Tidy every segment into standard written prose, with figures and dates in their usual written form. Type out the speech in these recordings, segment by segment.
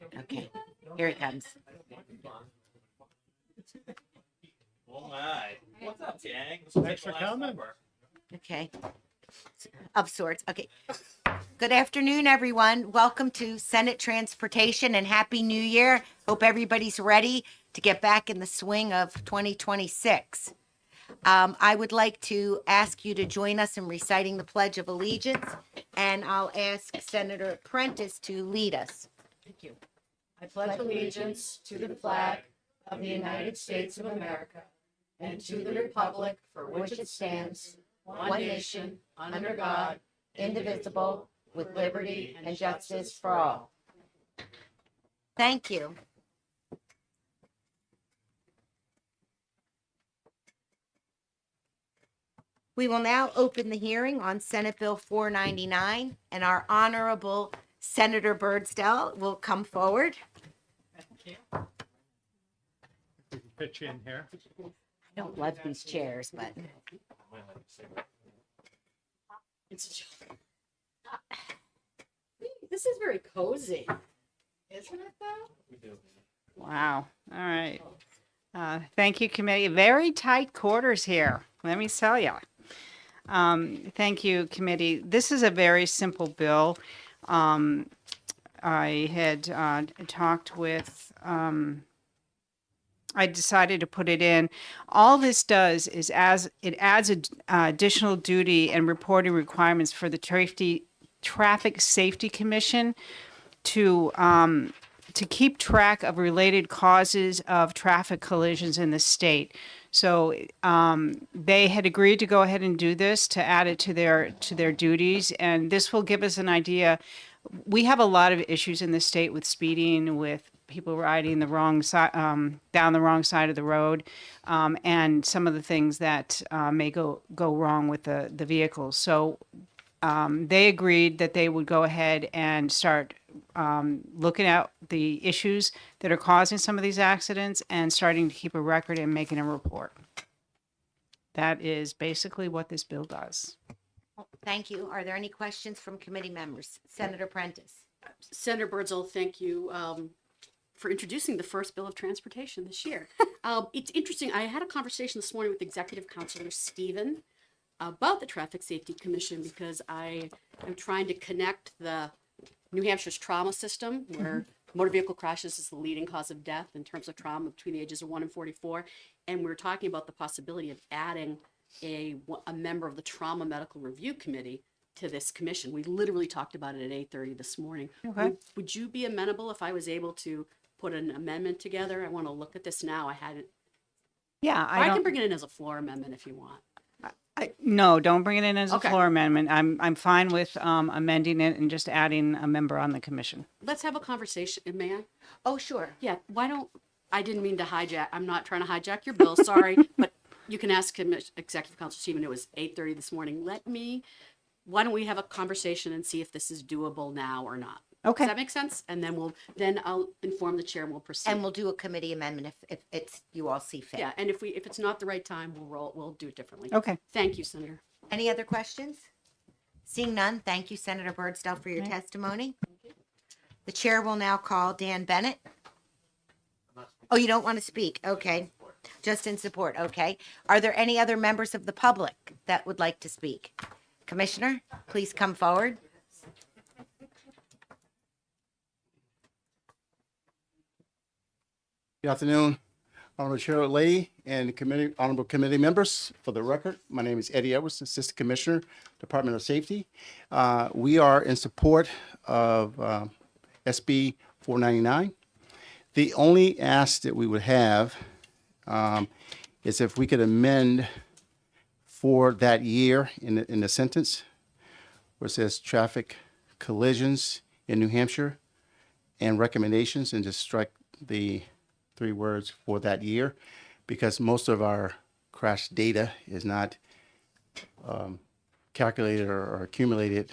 Okay, here he comes. Oh my. What's up, gang? Thanks for coming. Okay, of sorts. Okay. Good afternoon, everyone. Welcome to Senate Transportation and Happy New Year. Hope everybody's ready to get back in the swing of 2026. I would like to ask you to join us in reciting the Pledge of Allegiance, and I'll ask Senator Prentice to lead us. Thank you. I pledge allegiance to the flag of the United States of America and to the republic for which it stands, one nation, under God, indivisible, with liberty and justice for all. Thank you. We will now open the hearing on Senate Bill 499, and our Honorable Senator Birdsdale will come forward. Pitch in here. I don't love these chairs, but This is very cozy, isn't it though? Wow. All right. Thank you, committee. Very tight quarters here, let me tell you. Thank you, committee. This is a very simple bill. I had talked with, I decided to put it in. All this does is it adds additional duty and reporting requirements for the Traffic Safety Commission to keep track of related causes of traffic collisions in the state. So they had agreed to go ahead and do this, to add it to their duties, and this will give us an idea. We have a lot of issues in the state with speeding, with people riding the wrong side, down the wrong side of the road, and some of the things that may go wrong with the vehicles. So they agreed that they would go ahead and start looking at the issues that are causing some of these accidents and starting to keep a record and making a report. That is basically what this bill does. thank you. Are there any questions from committee members? Senator Prentice. Senator Birdsall, thank you for introducing the first bill of transportation this year. It's interesting. I had a conversation this morning with Executive Councilor Stephen about the Traffic Safety Commission because I am trying to connect the New Hampshire's trauma system, where motor vehicle crashes is the leading cause of death in terms of trauma between the ages of 1 and 44. And we're talking about the possibility of adding a member of the Trauma Medical Review Committee to this commission. We literally talked about it at 8:30 this morning. Okay. Would you be amenable if I was able to put an amendment together? I want to look at this now. I hadn't. Yeah, I can bring it in as a floor amendment if you want. No, don't bring it in as a Okay. floor amendment. I'm fine with amending it and just adding a member on the commission. Let's have a conversation, may I? Oh, sure. Yeah, why don't, I didn't mean to hijack, I'm not trying to hijack your bill, sorry, but you can ask Executive Council Stephen, it was 8:30 this morning. Why don't we have a conversation and see if this is doable now or not? Okay. Does that make sense? And then I'll inform the chair and we'll proceed. And we'll do a committee amendment if it's you all see fit. Yeah, and if it's not the right time, we'll do it differently. Okay. Thank you, Senator. Any other questions? Seeing none, thank you, Senator Birdsdale, for your testimony. The chair will now call Dan Bennett. Oh, you don't want to speak? Okay. Just in support, okay. Are there any other members of the public that would like to speak? Commissioner, please come forward. Good afternoon, Honorable Chair Leahy and honorable committee members. For the record, my name is Eddie Edwards, Assistant Commissioner, Department of Safety. We are in support of SB 499. The only ask that we would have is if we could amend for that year in the sentence where it says traffic collisions in New Hampshire and recommendations, and just strike the 3 words for that year, because most of our crash data is not calculated or accumulated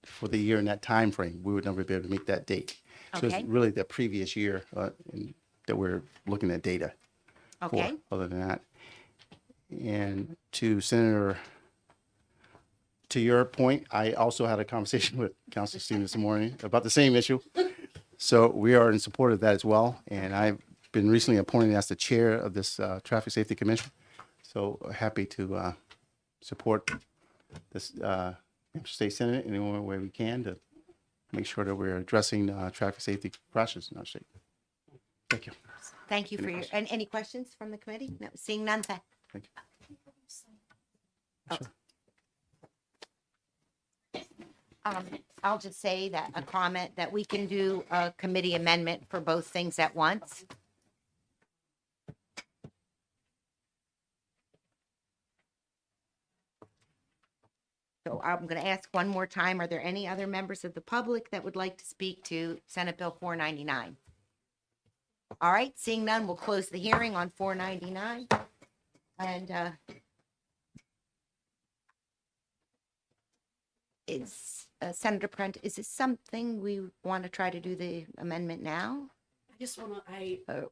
for the year in that time frame. We would never be able to meet that date. So Okay. it's really the previous year that we're looking at data for, Okay. other than that. And to Senator, to your point, I also had a conversation with Councilor Stevens this morning about the same issue. So we are in support of that as well. And I've been recently appointed as the chair of this Traffic Safety Commission. So happy to support this Hampshire State Senate in any way we can to make sure that we're addressing traffic safety crashes in our state. Thank you. Thank you for your, and any questions from the committee? No, seeing none, Thank you. I'll just say that a comment that we can do a committee amendment for both things at once. So I'm going to ask one more time, are there any other members of the public that would like to speak to Senate Bill 499? All right, seeing none, we'll close the hearing on 499. And is Senator Prent, is this something we want to try to do the amendment now? I just want to, Oh.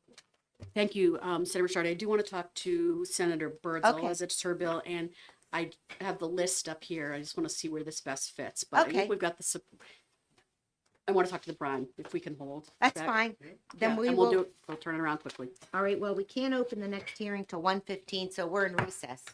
thank you, Senator Richard. I do want to talk to Senator Birdsall Okay. as it's her bill, and I have the list up here. I just want to see where this best fits. But I Okay. think we've got the, I want to talk to the Brian, if we can hold. That's that. fine. Yeah, Then we and we'll will. do it. We'll turn it around quickly. All right, well, we can't open the next hearing till 1:15, so we're in recess.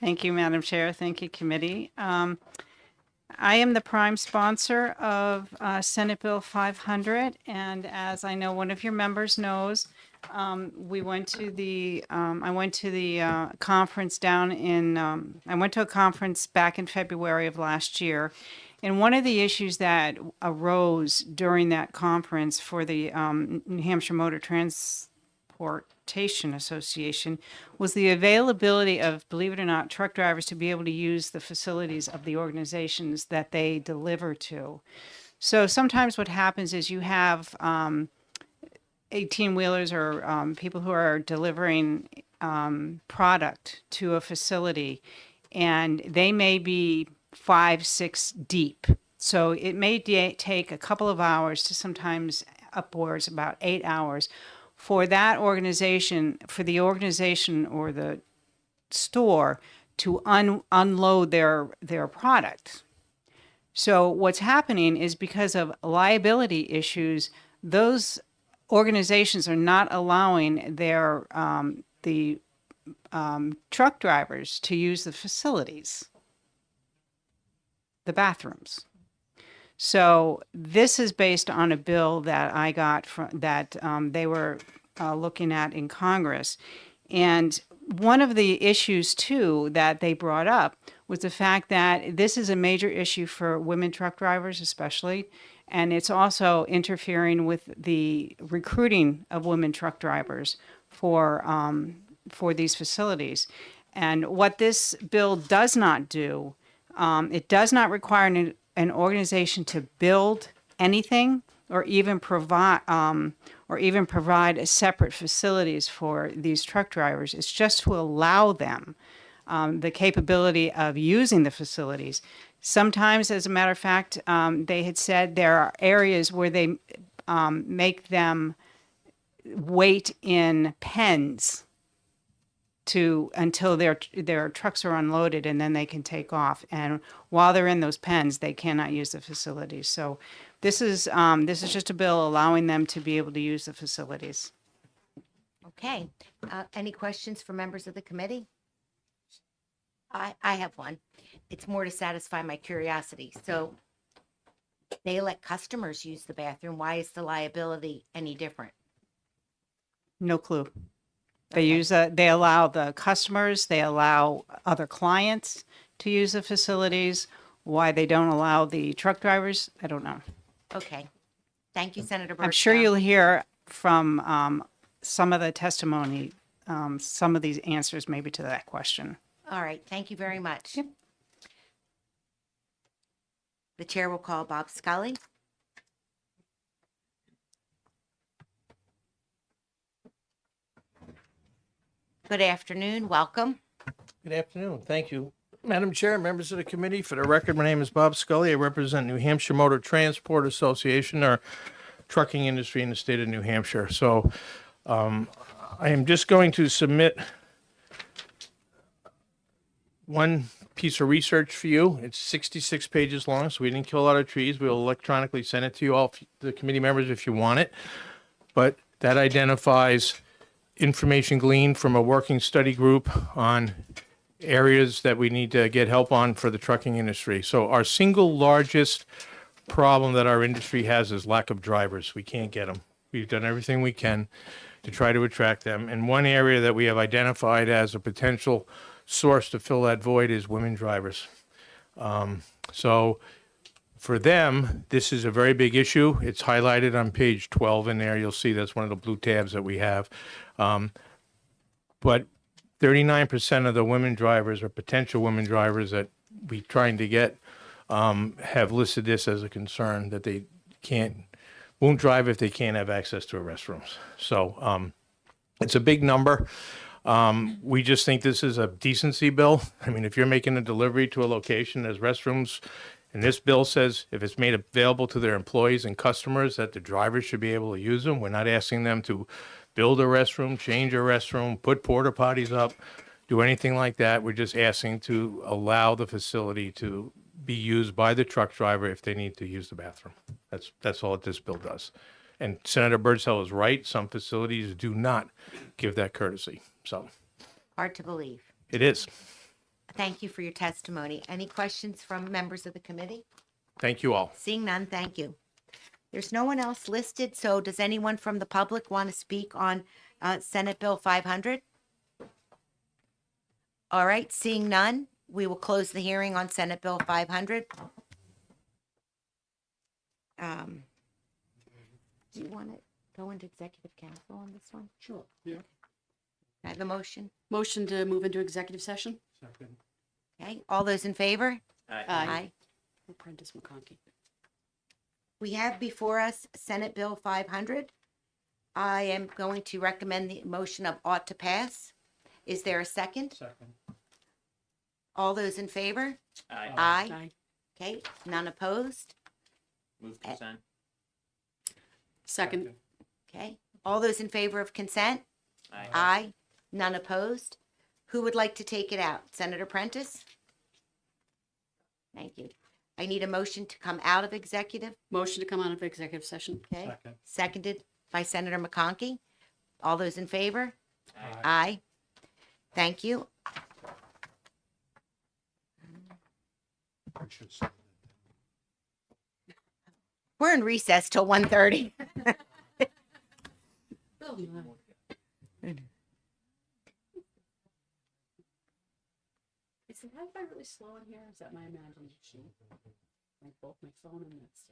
Thank you, Madam Chair. Thank you, committee. I am the prime sponsor of Senate Bill 500, and as I know one of your members knows, we went to the I went to the conference down in I went to a conference back in February of last year, and one of the issues that arose during that conference for the New Hampshire Motor Transportation Association was the availability of, believe it or not, truck drivers to be able to use the facilities of the organizations that they deliver to. So sometimes what happens is you have 18-wheelers or people who are delivering product to a facility, and they may be 5, 6 deep. So it may take a couple of hours to sometimes upwards about 8 hours for that organization, for the organization or the store to unload their product. So what's happening is because of liability issues, those organizations are not allowing their truck drivers to use the facilities, the bathrooms. So this is based on a bill that I got from that they were looking at in Congress. And one of the issues, too, that they brought up was the fact that this is a major issue for women truck drivers, especially. And it's also interfering with the recruiting of women truck drivers for these facilities. And what this bill does not do, it does not require an organization to build anything or even provide separate facilities for these truck drivers. It's just to allow them the capability of using the facilities. Sometimes, as a matter of fact, they had said there are areas where they make them wait in pens until their trucks are unloaded, and then they can take off. And while they're in those pens, they cannot use the facilities. So this is just a bill allowing them to be able to use the facilities. Okay. Any questions for members of the committee? I have one. It's more to satisfy my curiosity. So they let customers use the bathroom. Why is the liability any different? No clue. They allow the customers, they allow other clients to use the facilities. Why they don't allow the truck drivers, I don't know. Okay. Thank you, Senator Birdsell. I'm sure you'll hear from some of the testimony, some of these answers maybe to that question. All right. Thank you very much. Yep. The chair will call Bob Scully. Good afternoon. Welcome. Good afternoon. Thank you. Madam Chair, members of the committee, for the record, my name is Bob Scully. I represent New Hampshire Motor Transport Association, our trucking industry in the state of New Hampshire. So I am just going to submit one piece of research for you. It's 66 pages long, so we didn't kill a lot of trees. We'll electronically send it to you all, the committee members, if you want it. But that identifies information gleaned from a working study group on areas that we need to get help on for the trucking industry. So our single largest problem that our industry has is lack of drivers. We can't get them. We've done everything we can to try to attract them. And one area that we have identified as a potential source to fill that void is women drivers. So for them, this is a very big issue. It's highlighted on page 12 in there. You'll see that's one of the blue tabs that we have. But 39% of the women drivers or potential women drivers that we're trying to get have listed this as a concern, that they won't drive if they can't have access to restrooms. So it's a big number. We just think this is a decency bill. I mean, if you're making a delivery to a location, there's restrooms, and this bill says if it's made available to their employees and customers, that the drivers should be able to use them. We're not asking them to build a restroom, change a restroom, put porta potties up, do anything like that. We're just asking to allow the facility to be used by the truck driver if they need to use the bathroom. That's all that this bill does. And Senator Birdsell is right. Some facilities do not give that courtesy. So Hard to believe. it is. Thank you for your testimony. Any questions from members of the committee? Thank you all. Seeing none, thank you. There's no one else listed, so does anyone from the public want to speak on Senate Bill 500? All right, seeing none, we will close the hearing on Senate Bill 500. Do you want to go into executive council on this one? Sure, yeah. I have a motion. Motion to move into executive session? Second. Okay, all those in favor? Aye. Apprentice McConkey. We have before us Senate Bill 500. I am going to recommend the motion of ought to pass. Is there a second? Second. All those in favor? Aye. Aye. Aye. Okay, none opposed? Move consent. Second. Okay, all those in favor of consent? Aye. Aye. None opposed? Who would like to take it out? Senator Prentice? Thank you. I need a motion to come out of executive, Motion to come out of executive session? okay? Second. Seconded by Senator McConkey. All those in favor? Aye. Aye. Thank you. I should say that. We're in recess till 1:30. Is the Wi-Fi really slow in here? Is that my imagination? Like both my phone and this.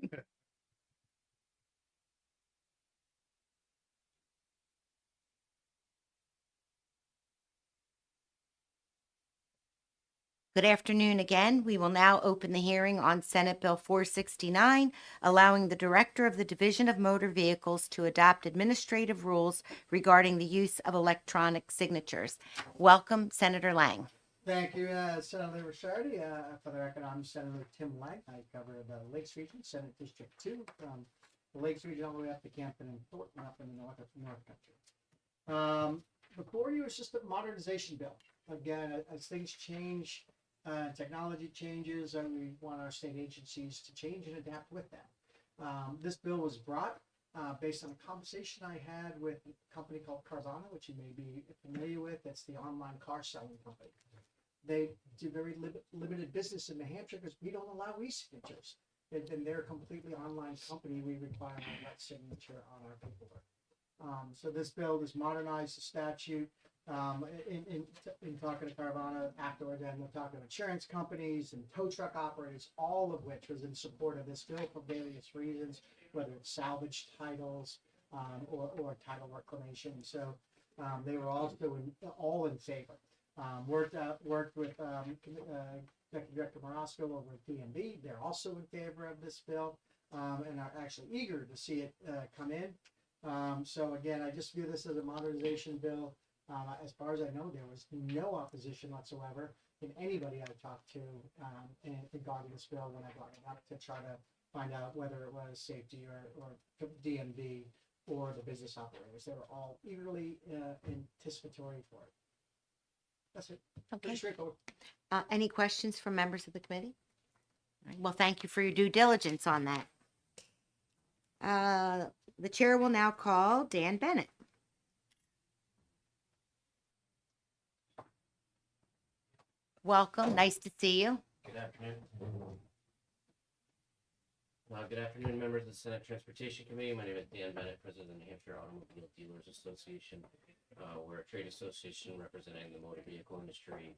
Good afternoon again. We will now open the hearing on Senate Bill 469, allowing the Director of the Division of Motor Vehicles to adopt administrative rules regarding the use of electronic signatures. Welcome, Senator Lang. Thank you, Senator Ricciardi. For the record, I'm Senator Tim Lang. I cover the Lakes Region, Senate District 2, from the Lakes Region all the way up to Campton and Thornton up in the North Country. Before you, it's just a modernization bill. Again, as things change, technology changes, and we want our state agencies to change and adapt with them. This bill was brought based on a conversation I had with a company called Carvana, which you may be familiar with. That's the online car selling company. They do very limited business in New Hampshire because we don't allow e-signatures. And they're a completely online company. We require a wet signature on our paperwork. So this bill has modernized the statute. In talking to Carvana afterward, and we're talking to insurance companies and tow truck operators, all of which was in support of this bill for various reasons, whether it's salvage titles or title reclamation. So they were also all in favor. Worked with Executive Director Marosco over at DMV. They're also in favor of this bill and are actually eager to see it come in. So again, I just view this as a modernization bill. As far as I know, there was no opposition whatsoever in anybody I talked to regarding this bill when I brought it up to try to find out whether it was safety or DMV or the business operators. They were all eagerly anticipatory for it. That's it. Okay. Pretty straightforward. Any questions from members of the committee? All right, well, thank you for your due diligence on that. The chair will now call Dan Bennett. Welcome. Nice to see you. Good afternoon. Good afternoon, members of the Senate Transportation Committee. My name is Dan Bennett, President of the New Hampshire Automobile Dealers Association. We're a trade association representing the motor vehicle industry,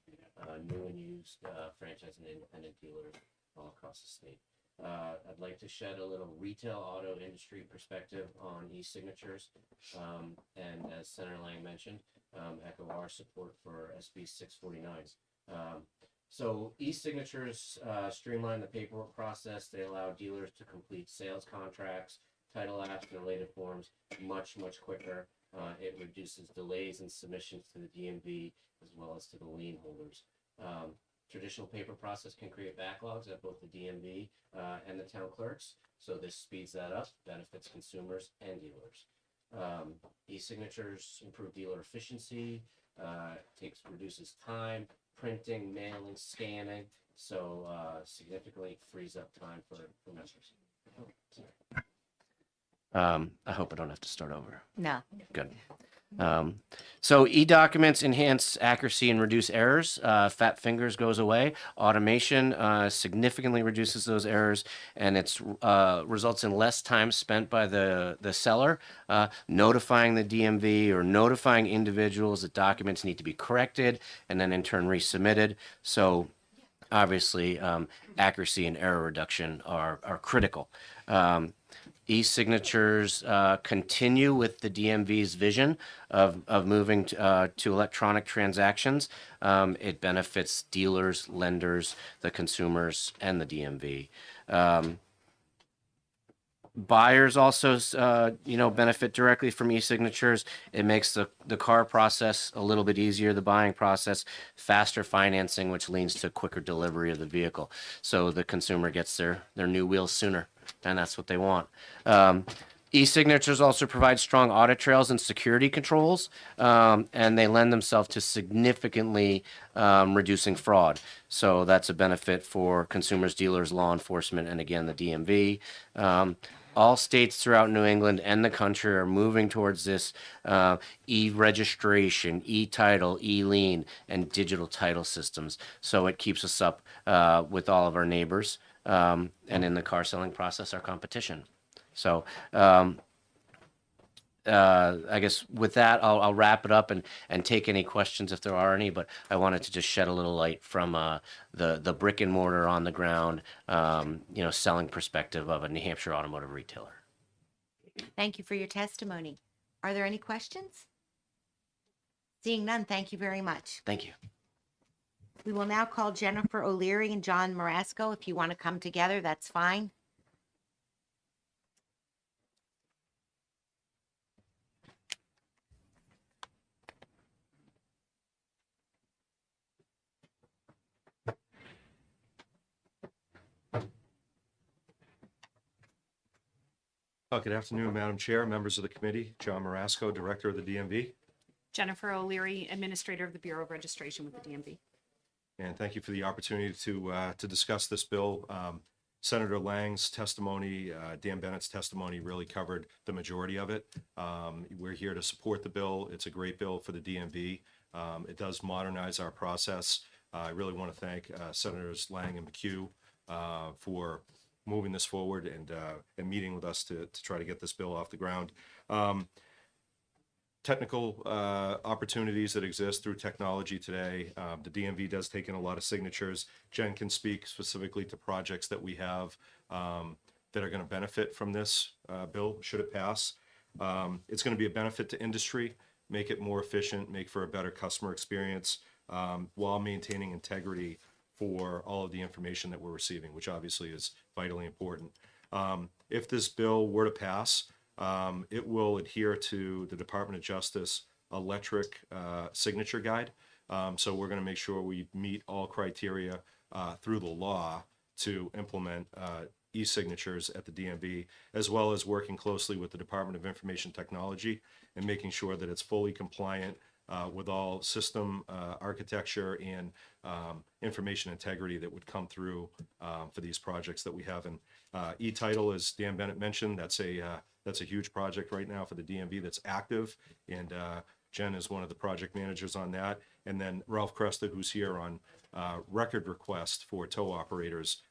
new and used franchise and independent dealers all across the state. I'd like to shed a little retail auto industry perspective on e-signatures. And as Senator Lang mentioned, echo our support for SB 649. So e-signatures streamline the paperwork process. They allow dealers to complete sales contracts, title apps, and related forms much quicker. It reduces delays and submissions to the DMV as well as to the lien holders. Traditional paper process can create backlogs at both the DMV and the town clerks. So this speeds that up, benefits consumers and dealers. E-signatures improve dealer efficiency, reduces time, printing, mailing, scanning, so significantly frees up time for members. I hope I don't have to start over. No. Good. So e-documents enhance accuracy and reduce errors. Fat fingers goes away. Automation significantly reduces those errors, and it results in less time spent by the seller notifying the DMV or notifying individuals that documents need to be corrected and then in turn resubmitted. So obviously, accuracy and error reduction are critical. E-signatures continue with the DMV's vision of moving to electronic transactions. It benefits dealers, lenders, the consumers, and the DMV. Buyers also, benefit directly from e-signatures. It makes the car process a little bit easier, the buying process, faster financing, which leads to quicker delivery of the vehicle. So the consumer gets their new wheels sooner, and that's what they want. E-signatures also provide strong audit trails and security controls, and they lend themselves to significantly reducing fraud. So that's a benefit for consumers, dealers, law enforcement, and again, the DMV. All states throughout New England and the country are moving towards this e-registration, e-title, e-lien, and digital title systems. So it keeps us up with all of our neighbors and in the car selling process, our competition. So I guess with that, I'll wrap it up and take any questions if there are any. But I wanted to just shed a little light from the brick and mortar on the ground, selling perspective of a New Hampshire automotive retailer. Thank you for your testimony. Are there any questions? Seeing none, thank you very much. Thank you. We will now call Jennifer O'Leary and John Marasco. If you want to come together, that's fine. Good afternoon, Madam Chair, members of the committee. John Marasco, Director of the DMV. Jennifer O'Leary, Administrator of the Bureau of Registration with the DMV. And thank you for the opportunity to discuss this bill. Senator Lang's testimony, Dan Bennett's testimony really covered the majority of it. We're here to support the bill. It's a great bill for the DMV. It does modernize our process. I really want to thank Senators Lang and McHugh for moving this forward and meeting with us to try to get this bill off the ground. Technical opportunities that exist through technology today. The DMV does take in a lot of signatures. Jen can speak specifically to projects that we have that are going to benefit from this bill, should it pass. It's going to be a benefit to industry, make it more efficient, make for a better customer experience while maintaining integrity for all of the information that we're receiving, which obviously is vitally important. If this bill were to pass, it will adhere to the Department of Justice electric signature guide. So we're going to make sure we meet all criteria through the law to implement e-signatures at the DMV, as well as working closely with the Department of Information Technology and making sure that it's fully compliant with all system architecture and information integrity that would come through for these projects that we have. And e-title, as Dan Bennett mentioned, that's a huge project right now for the DMV that's active, and Jen is one of the project managers on that. And then Ralph Cresta, who's here on record request for tow operators.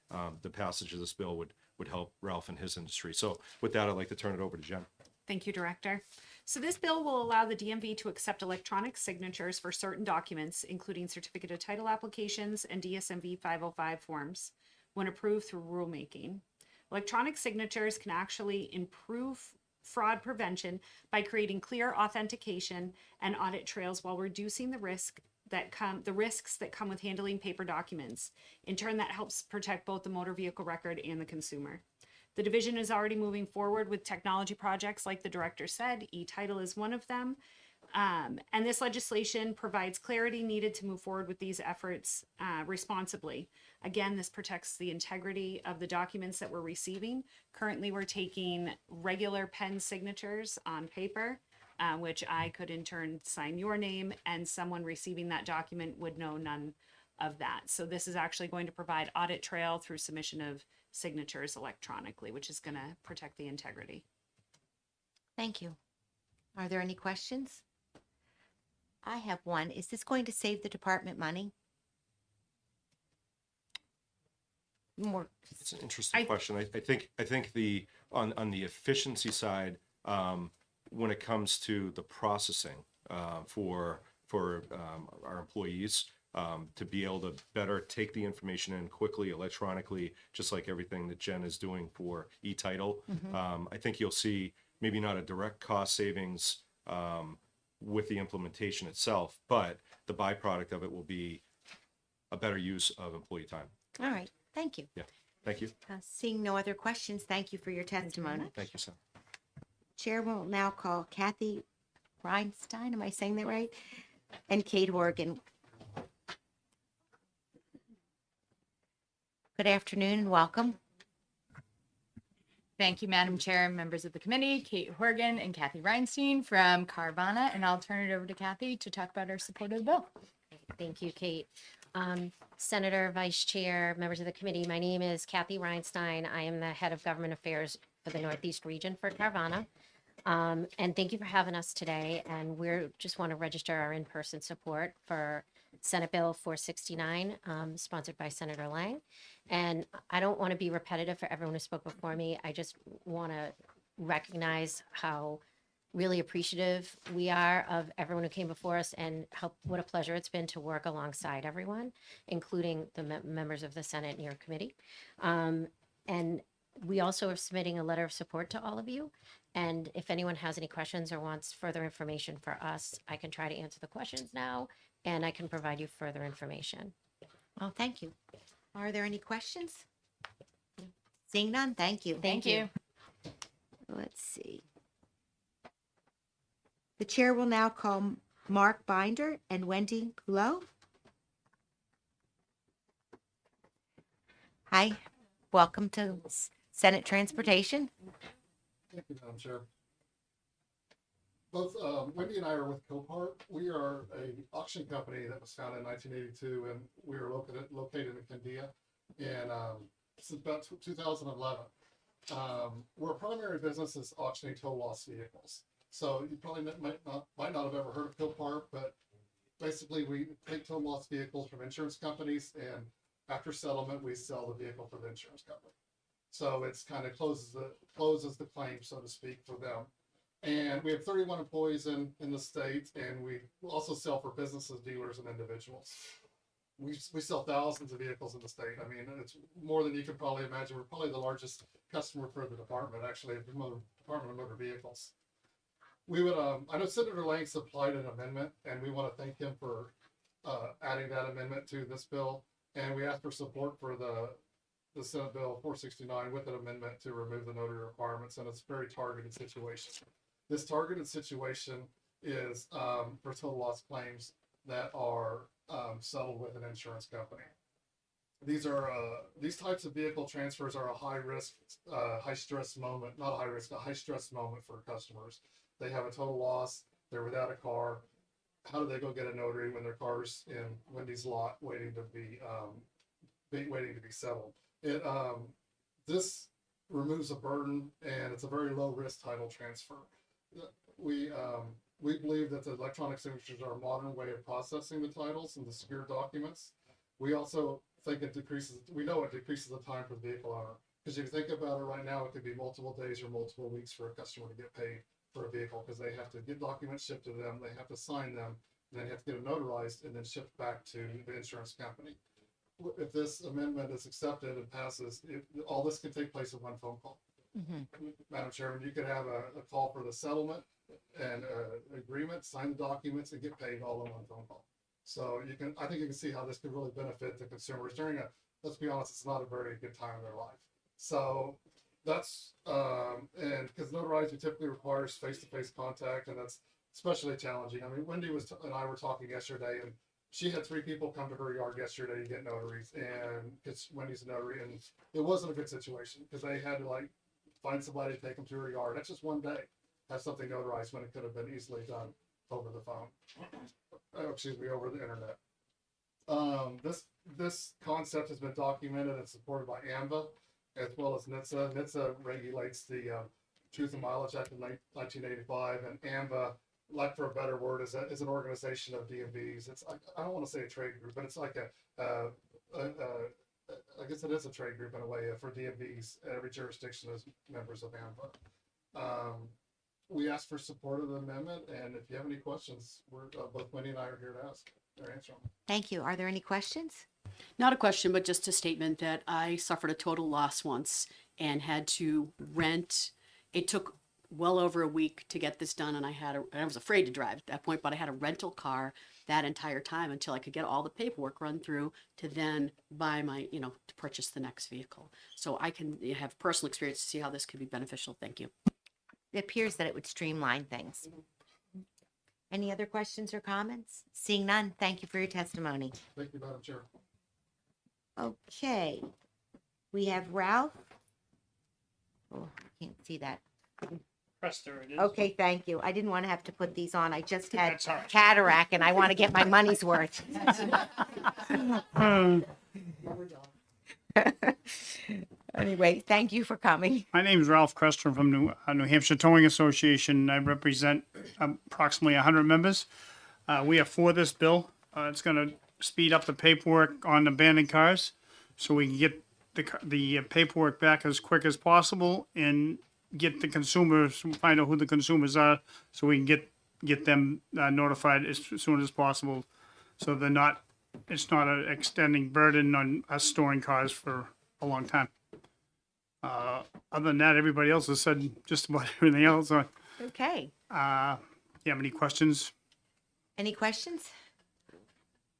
The passage of this bill would help Ralph and his industry. So with that, I'd like to turn it over to Jen. Thank you, Director. So this bill will allow the DMV to accept electronic signatures for certain documents, including certificate of title applications and DSMV 505 forms, when approved through rulemaking. Electronic signatures can actually improve fraud prevention by creating clear authentication and audit trails while reducing the risks that come with handling paper documents. In turn, that helps protect both the motor vehicle record and the consumer. The division is already moving forward with technology projects, like the director said. E-title is one of them. And this legislation provides clarity needed to move forward with these efforts responsibly. Again, this protects the integrity of the documents that we're receiving. Currently, we're taking regular pen signatures on paper, which I could in turn sign your name, and someone receiving that document would know none of that. So this is actually going to provide audit trail through submission of signatures electronically, which is going to protect the integrity. Thank you. Are there any questions? I have one. Is this going to save the department money? More. It's an interesting question. I think the on the efficiency side, when it comes to the processing for our employees, to be able to better take the information in quickly, electronically, just like everything that Jen is doing for e-title. I think you'll see maybe not a direct cost savings with the implementation itself, but the byproduct of it will be a better use of employee time. All right. Thank you. Yeah. Thank you. Seeing no other questions, thank you for your testimony. Thank you, sir. Chair will now call Kathy Reinstein. Am I saying that right? And Kate Horgan. Good afternoon and welcome. Thank you, Madam Chair, members of the committee, Kate Horgan and Kathy Reinstein from Carvana, and I'll turn it over to Kathy to talk about our support of the bill. Thank you, Kate. Senator, Vice Chair, members of the committee, my name is Kathy Reinstein. I am the Head of Government Affairs for the Northeast region for Carvana. And thank you for having us today. And we just want to register our in-person support for Senate Bill 469, sponsored by Senator Lang. And I don't want to be repetitive for everyone who spoke before me. I just want to recognize how really appreciative we are of everyone who came before us and what a pleasure it's been to work alongside everyone, including the members of the Senate and your committee. And we also are submitting a letter of support to all of you. And if anyone has any questions or wants further information for us, I can try to answer the questions now, and I can provide you further information. Well, thank you. Are there any questions? Seeing none, thank you. Thank you. Let's see. The chair will now call Mark Binder and Wendy Poulot. Hi, welcome to Senate Transportation. Thank you, Madam Chair. Both Wendy and I are with Copart. We are a auction company that was founded in 1982, and we are located in Candia, and since about 2011. Our primary business is auctioning total loss vehicles. So you probably might not have ever heard of Copart, but basically we take total loss vehicles from insurance companies, and after settlement, we sell the vehicle for the insurance company. So it's kind of closes the claim, so to speak, for them. And we have 31 employees in the state, and we also sell for businesses, dealers, and individuals. We sell thousands of vehicles in the state. I mean, it's more than you can probably imagine. We're probably the largest customer for the department, actually, the Department of Motor Vehicles. We would, I know Senator Lang supplied an amendment, and we want to thank him for adding that amendment to this bill. And we ask for support for the Senate Bill 469 with an amendment to remove the notary requirements, and it's a very targeted situation. This targeted situation is for total loss claims that are settled with an insurance company. These types of vehicle transfers are a high risk, high stress moment, not a high risk, a high stress moment for customers. They have a total loss, they're without a car. How do they go get a notary when their car's in Wendy's lot waiting to be settled? This removes a burden, and it's a very low risk title transfer. We believe that the electronic signatures are a modern way of processing the titles and the secure documents. We also think we know it decreases the time for the vehicle owner. Because if you think about it right now, it could be multiple days or multiple weeks for a customer to get paid for a vehicle, because they have to get documents shipped to them, they have to sign them, and then have to get it notarized and then shipped back to the insurance company. If this amendment is accepted and passes, all this can take place in one phone call. Madam Chairman, you could have a call for the settlement and agreement, sign the documents, and get paid all in one phone call. So I think you can see how this could really benefit the consumers during let's be honest, it's not a very good time in their life. So that's, and because notarizing typically requires face-to-face contact, and that's especially challenging. I mean, Wendy and I were talking yesterday, and she had 3 people come to her yard yesterday to get notaries, and Wendy's a notary, and it wasn't a good situation because they had to find somebody to take them to her yard. That's just one day, have something notarized when it could have been easily done over the phone. Over the internet. This concept has been documented and supported by AMVA as well as NHTSA. NHTSA regulates the Truth and Mileage Act of 1985, and AMVA, for a better word, is an organization of DMVs. It's I don't want to say a trade group, but it's like I guess it is a trade group in a way for DMVs. Every jurisdiction is members of AMVA. We ask for support of the amendment, and if you have any questions, both Wendy and I are here to answer them. Thank you. Are there any questions? Not a question, but just a statement that I suffered a total loss once and had to rent. It took well over a week to get this done, and I was afraid to drive at that point, but I had a rental car that entire time until I could get all the paperwork run through to then buy to purchase the next vehicle. So I can have personal experience to see how this could be beneficial. Thank you. It appears that it would streamline things. Any other questions or comments? Seeing none, thank you for your testimony. Thank you, Madam Chair. Okay, we have Ralph. Oh, I can't see that. Prester, it is. Okay, thank you. I didn't want to have to put these on. I just had That's all right. cataract and I want to get my money's worth. Anyway, thank you for coming. My name is Ralph Crester from New Hampshire Towing Association. I represent approximately 100 members. We are for this bill. It's going to speed up the paperwork on abandoned cars so we can get the paperwork back as quick as possible and get the consumers, find out who the consumers are, so we can get them notified as soon as possible, so it's not an extending burden on us storing cars for a long time. Other than that, everybody else has said just about everything else. Okay. You have any questions? Any questions?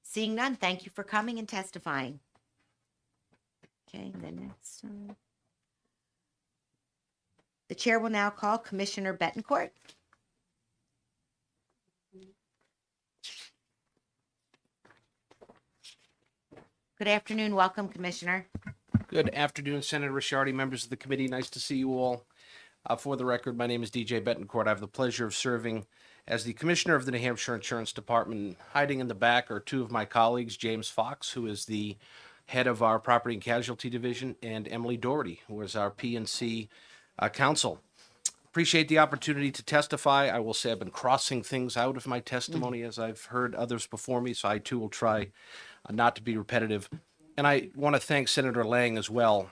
Seeing none, thank you for coming and testifying. Okay, the next one. The chair will now call Commissioner Betancourt. Good afternoon. Welcome, Commissioner. Good afternoon, Senator Ricciardi, members of the committee. Nice to see you all. For the record, my name is DJ Betancourt. I have the pleasure of serving as the Commissioner of the New Hampshire Insurance Department. Hiding in the back are two of my colleagues, James Fox, who is the head of our Property and Casualty Division, and Emily Doherty, who is our P&C counsel. Appreciate the opportunity to testify. I will say I've been crossing things out of my testimony as I've heard others before me, so I too will try not to be repetitive. And I want to thank Senator Lang as well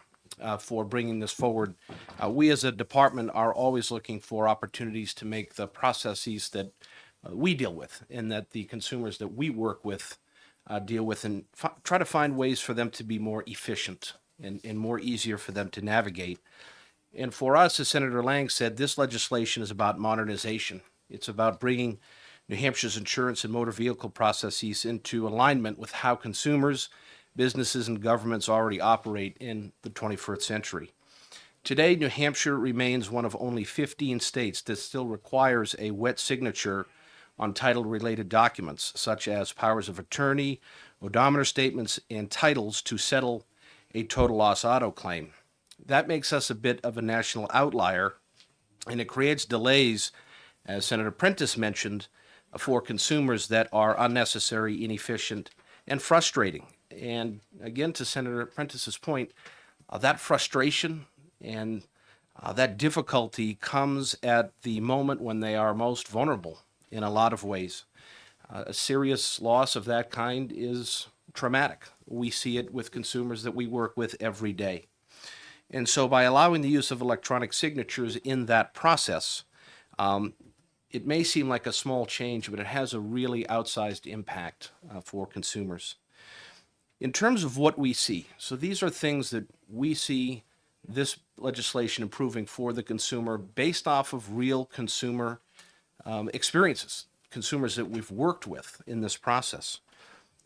for bringing this forward. We as a department are always looking for opportunities to make the processes that we deal with and that the consumers that we work with deal with, and try to find ways for them to be more efficient and more easier for them to navigate. And for us, as Senator Lang said, this legislation is about modernization. It's about bringing New Hampshire's insurance and motor vehicle processes into alignment with how consumers, businesses, and governments already operate in the 21st century. Today, New Hampshire remains one of only 15 states that still requires a wet signature on title-related documents, such as powers of attorney, odometer statements, and titles to settle a total loss auto claim. That makes us a bit of a national outlier, and it creates delays, as Senator Prentice mentioned, for consumers that are unnecessary, inefficient, and frustrating. And again, to Senator Prentice's point, that frustration and that difficulty comes at the moment when they are most vulnerable in a lot of ways. A serious loss of that kind is traumatic. We see it with consumers that we work with every day. And so by allowing the use of electronic signatures in that process, it may seem like a small change, but it has a really outsized impact for consumers. In terms of what we see, so these are things that we see this legislation improving for the consumer based off of real consumer experiences, consumers that we've worked with in this process.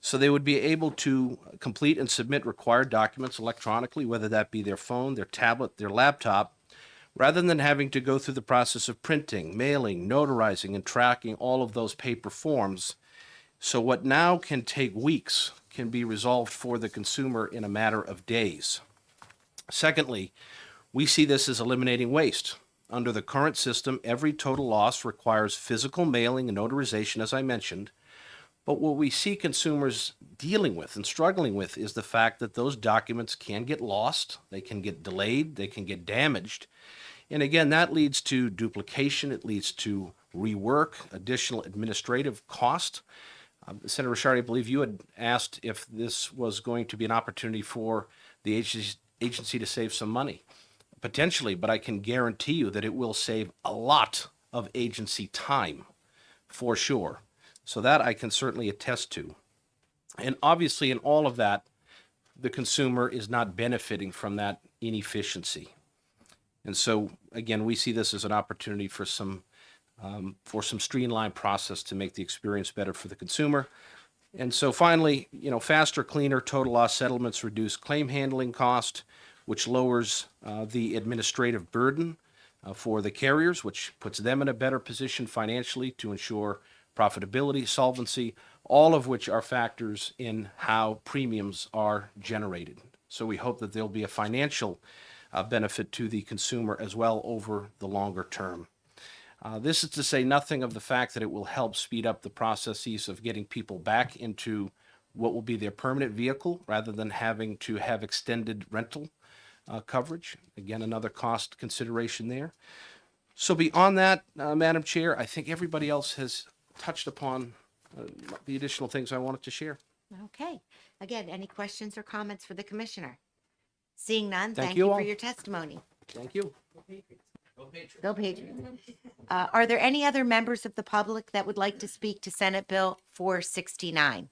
So they would be able to complete and submit required documents electronically, whether that be their phone, their tablet, their laptop, rather than having to go through the process of printing, mailing, notarizing, and tracking all of those paper forms. So what now can take weeks can be resolved for the consumer in a matter of days. Secondly, we see this as eliminating waste. Under the current system, every total loss requires physical mailing and notarization, as I mentioned. But what we see consumers dealing with and struggling with is the fact that those documents can get lost, they can get delayed, they can get damaged. And again, that leads to duplication, it leads to rework, additional administrative cost. Senator Ricciardi, I believe you had asked if this was going to be an opportunity for the agency to save some money. Potentially, but I can guarantee you that it will save a lot of agency time, for sure. So that I can certainly attest to. And obviously in all of that, the consumer is not benefiting from that inefficiency. And so, again, we see this as an opportunity for some streamlined process to make the experience better for the consumer. And so finally, faster, cleaner total loss settlements reduce claim handling cost, which lowers the administrative burden for the carriers, which puts them in a better position financially to ensure profitability, solvency, all of which are factors in how premiums are generated. So we hope that there'll be a financial benefit to the consumer as well over the longer term. This is to say nothing of the fact that it will help speed up the processes of getting people back into what will be their permanent vehicle rather than having to have extended rental coverage. Again, another cost consideration there. So beyond that, Madam Chair, I think everybody else has touched upon the additional things I wanted to share. Okay. Again, any questions or comments for the commissioner? Seeing none, Thank thank you you all. for your testimony. Thank you. Go Patriots. Go Patriots. Are there any other members of the public that would like to speak to Senate Bill 469?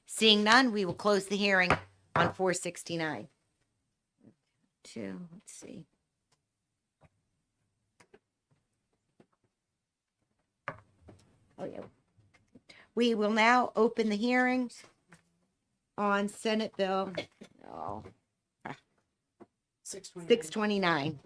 Seeing none, we will close the hearing on 469. Let's see. Oh, yeah. We will now open the hearing on Senate Bill 629.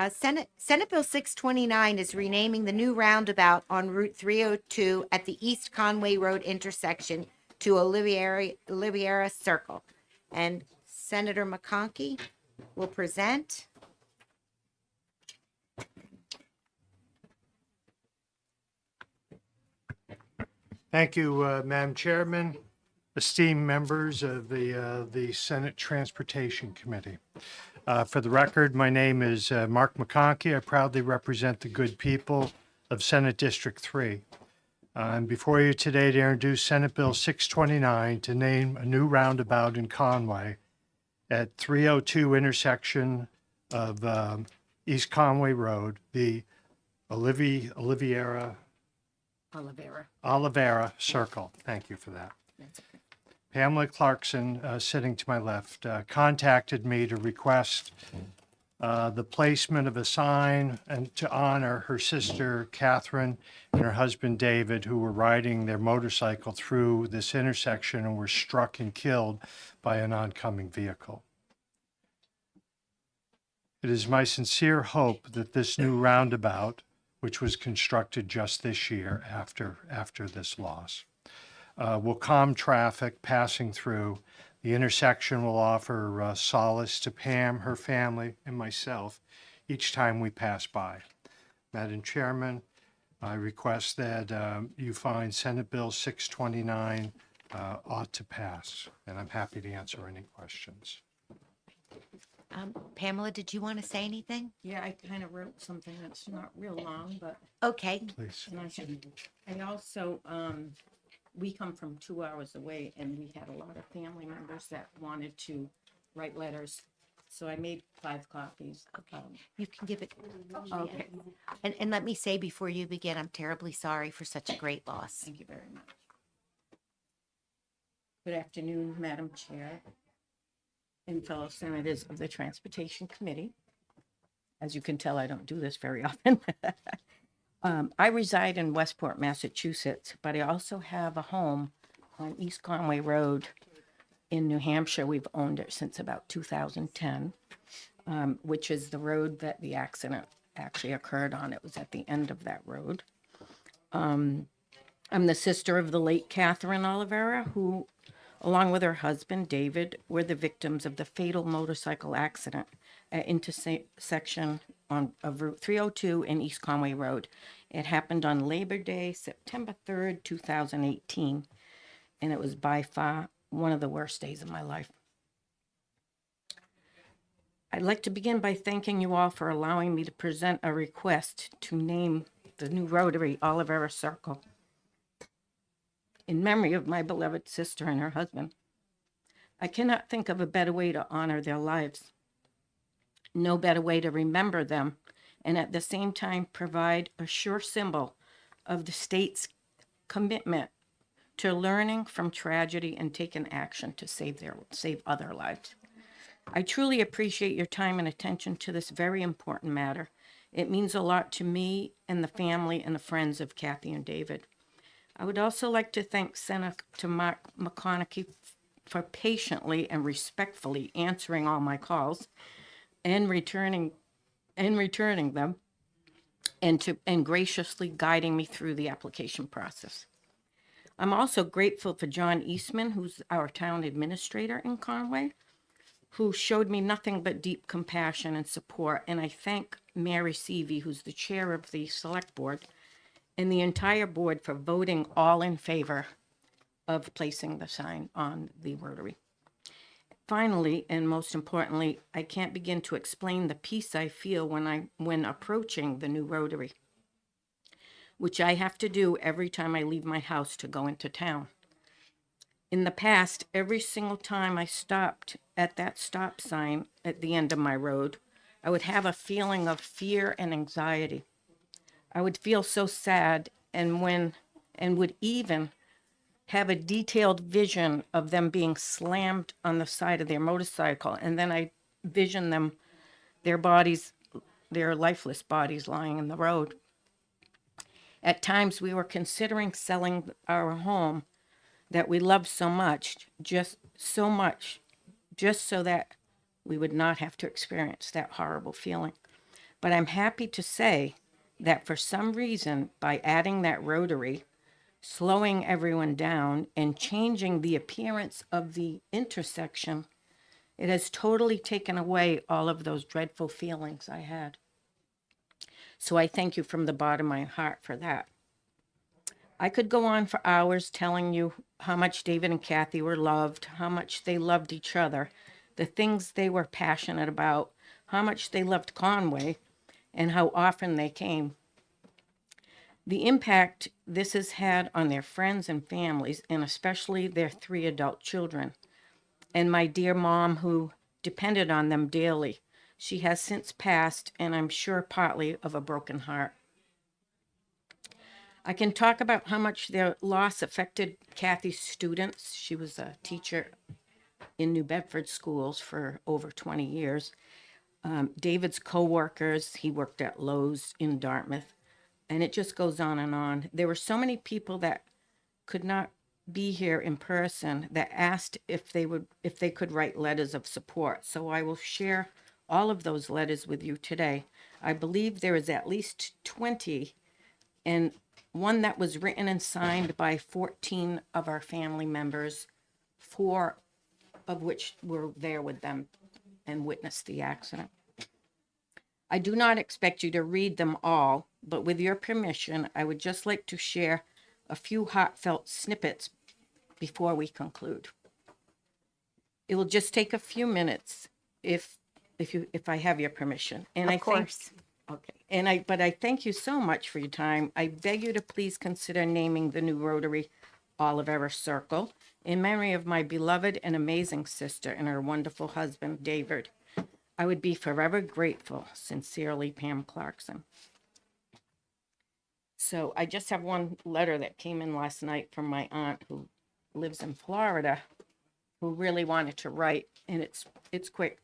Senate Bill 629 is renaming the new roundabout on Route 302 at the East Conway Road intersection to Oliviera Circle. And Senator McConkey will present. Thank you, Madam Chairman, esteemed members of the Senate Transportation Committee. For the record, my name is Mark McConkey. I proudly represent the good people of Senate District 3. I'm before you today to introduce Senate Bill 629 to name a new roundabout in Conway at 302 intersection of East Conway Road, the Oliviera Circle. Thank you for that. Pamela Clarkson, sitting to my left, contacted me to request the placement of a sign and to honor her sister Catherine and her husband David, who were riding their motorcycle through this intersection and were struck and killed by an oncoming vehicle. It is my sincere hope that this new roundabout, which was constructed just this year after this loss, will calm traffic passing through. The intersection will offer solace to Pam, her family, and myself each time we pass by. Madam Chairman, I request that you find Senate Bill 629 ought to pass, and I'm happy to answer any questions. Pamela, did you want to say anything? Yeah, I kind of wrote something that's not real long, but. Okay. Please. And also, we come from 2 hours away and we had a lot of family members that wanted to write letters. So I made 5 copies. You can give it. Okay. And let me say before you begin, I'm terribly sorry for such a great loss. Thank you very much. Good afternoon, Madam Chair and fellow senators of the Transportation Committee. As you can tell, I don't do this very often. I reside in Westport, Massachusetts, but I also have a home on East Conway Road in New Hampshire. We've owned it since about 2010, which is the road that the accident actually occurred on. It was at the end of that road. I'm the sister of the late Catherine Oliveira, who, along with her husband, David, were the victims of the fatal motorcycle accident at intersection of Route 302 and East Conway Road. It happened on Labor Day, September 3rd, 2018, and it was by far one of the worst days of my life. I'd like to begin by thanking you all for allowing me to present a request to name the new Rotary Oliviera Circle in memory of my beloved sister and her husband. I cannot think of a better way to honor their lives. No better way to remember them, and at the same time provide a sure symbol of the state's commitment to learning from tragedy and taking action to save other lives. I truly appreciate your time and attention to this very important matter. It means a lot to me and the family and the friends of Kathy and David. I would also like to thank Senator Mark McConkey for patiently and respectfully answering all my calls and returning them, and graciously guiding me through the application process. I'm also grateful for John Eastman, who's our town administrator in Conway, who showed me nothing but deep compassion and support. And I thank Mary Seavey, who's the chair of the select board, and the entire board for voting all in favor of placing the sign on the Rotary. Finally, and most importantly, I can't begin to explain the peace I feel when approaching the new Rotary. which I have to do every time I leave my house to go into town. In the past, every single time I stopped at that stop sign at the end of my road, I would have a feeling of fear and anxiety. I would feel so sad and would even have a detailed vision of them being slammed on the side of their motorcycle, and then I vision them, their bodies, their lifeless bodies lying in the road. At times we were considering selling our home that we loved so much, just so that we would not have to experience that horrible feeling. But I'm happy to say that for some reason, by adding that rotary, slowing everyone down, and changing the appearance of the intersection, it has totally taken away all of those dreadful feelings I had. So I thank you from the bottom of my heart for that. I could go on for hours telling you how much David and Kathy were loved, how much they loved each other, the things they were passionate about, how much they loved Conway, and how often they came. The impact this has had on their friends and families, and especially their 3 adult children, and my dear mom who depended on them daily. She has since passed, and I'm sure partly of a broken heart. I can talk about how much their loss affected Kathy's students. She was a teacher in New Bedford schools for over 20 years. David's co-workers, he worked at Lowe's in Dartmouth, and it just goes on and on. There were so many people that could not be here in person that asked if they could write letters of support. So I will share all of those letters with you today. I believe there is at least 20, and one that was written and signed by 14 of our family members, 4 of which were there with them and witnessed the accident. I do not expect you to read them all, but with your permission, I would just like to share a few heartfelt snippets before we conclude. It will just take a few minutes if I have your permission. And Of course. Okay. But I thank you so much for your time. I beg you to please consider naming the new Rotary Olive Era Circle in memory of my beloved and amazing sister and her wonderful husband, David. I would be forever grateful. Sincerely, Pam Clarkson. So I just have one letter that came in last night from my aunt who lives in Florida, who really wanted to write, and it's quick.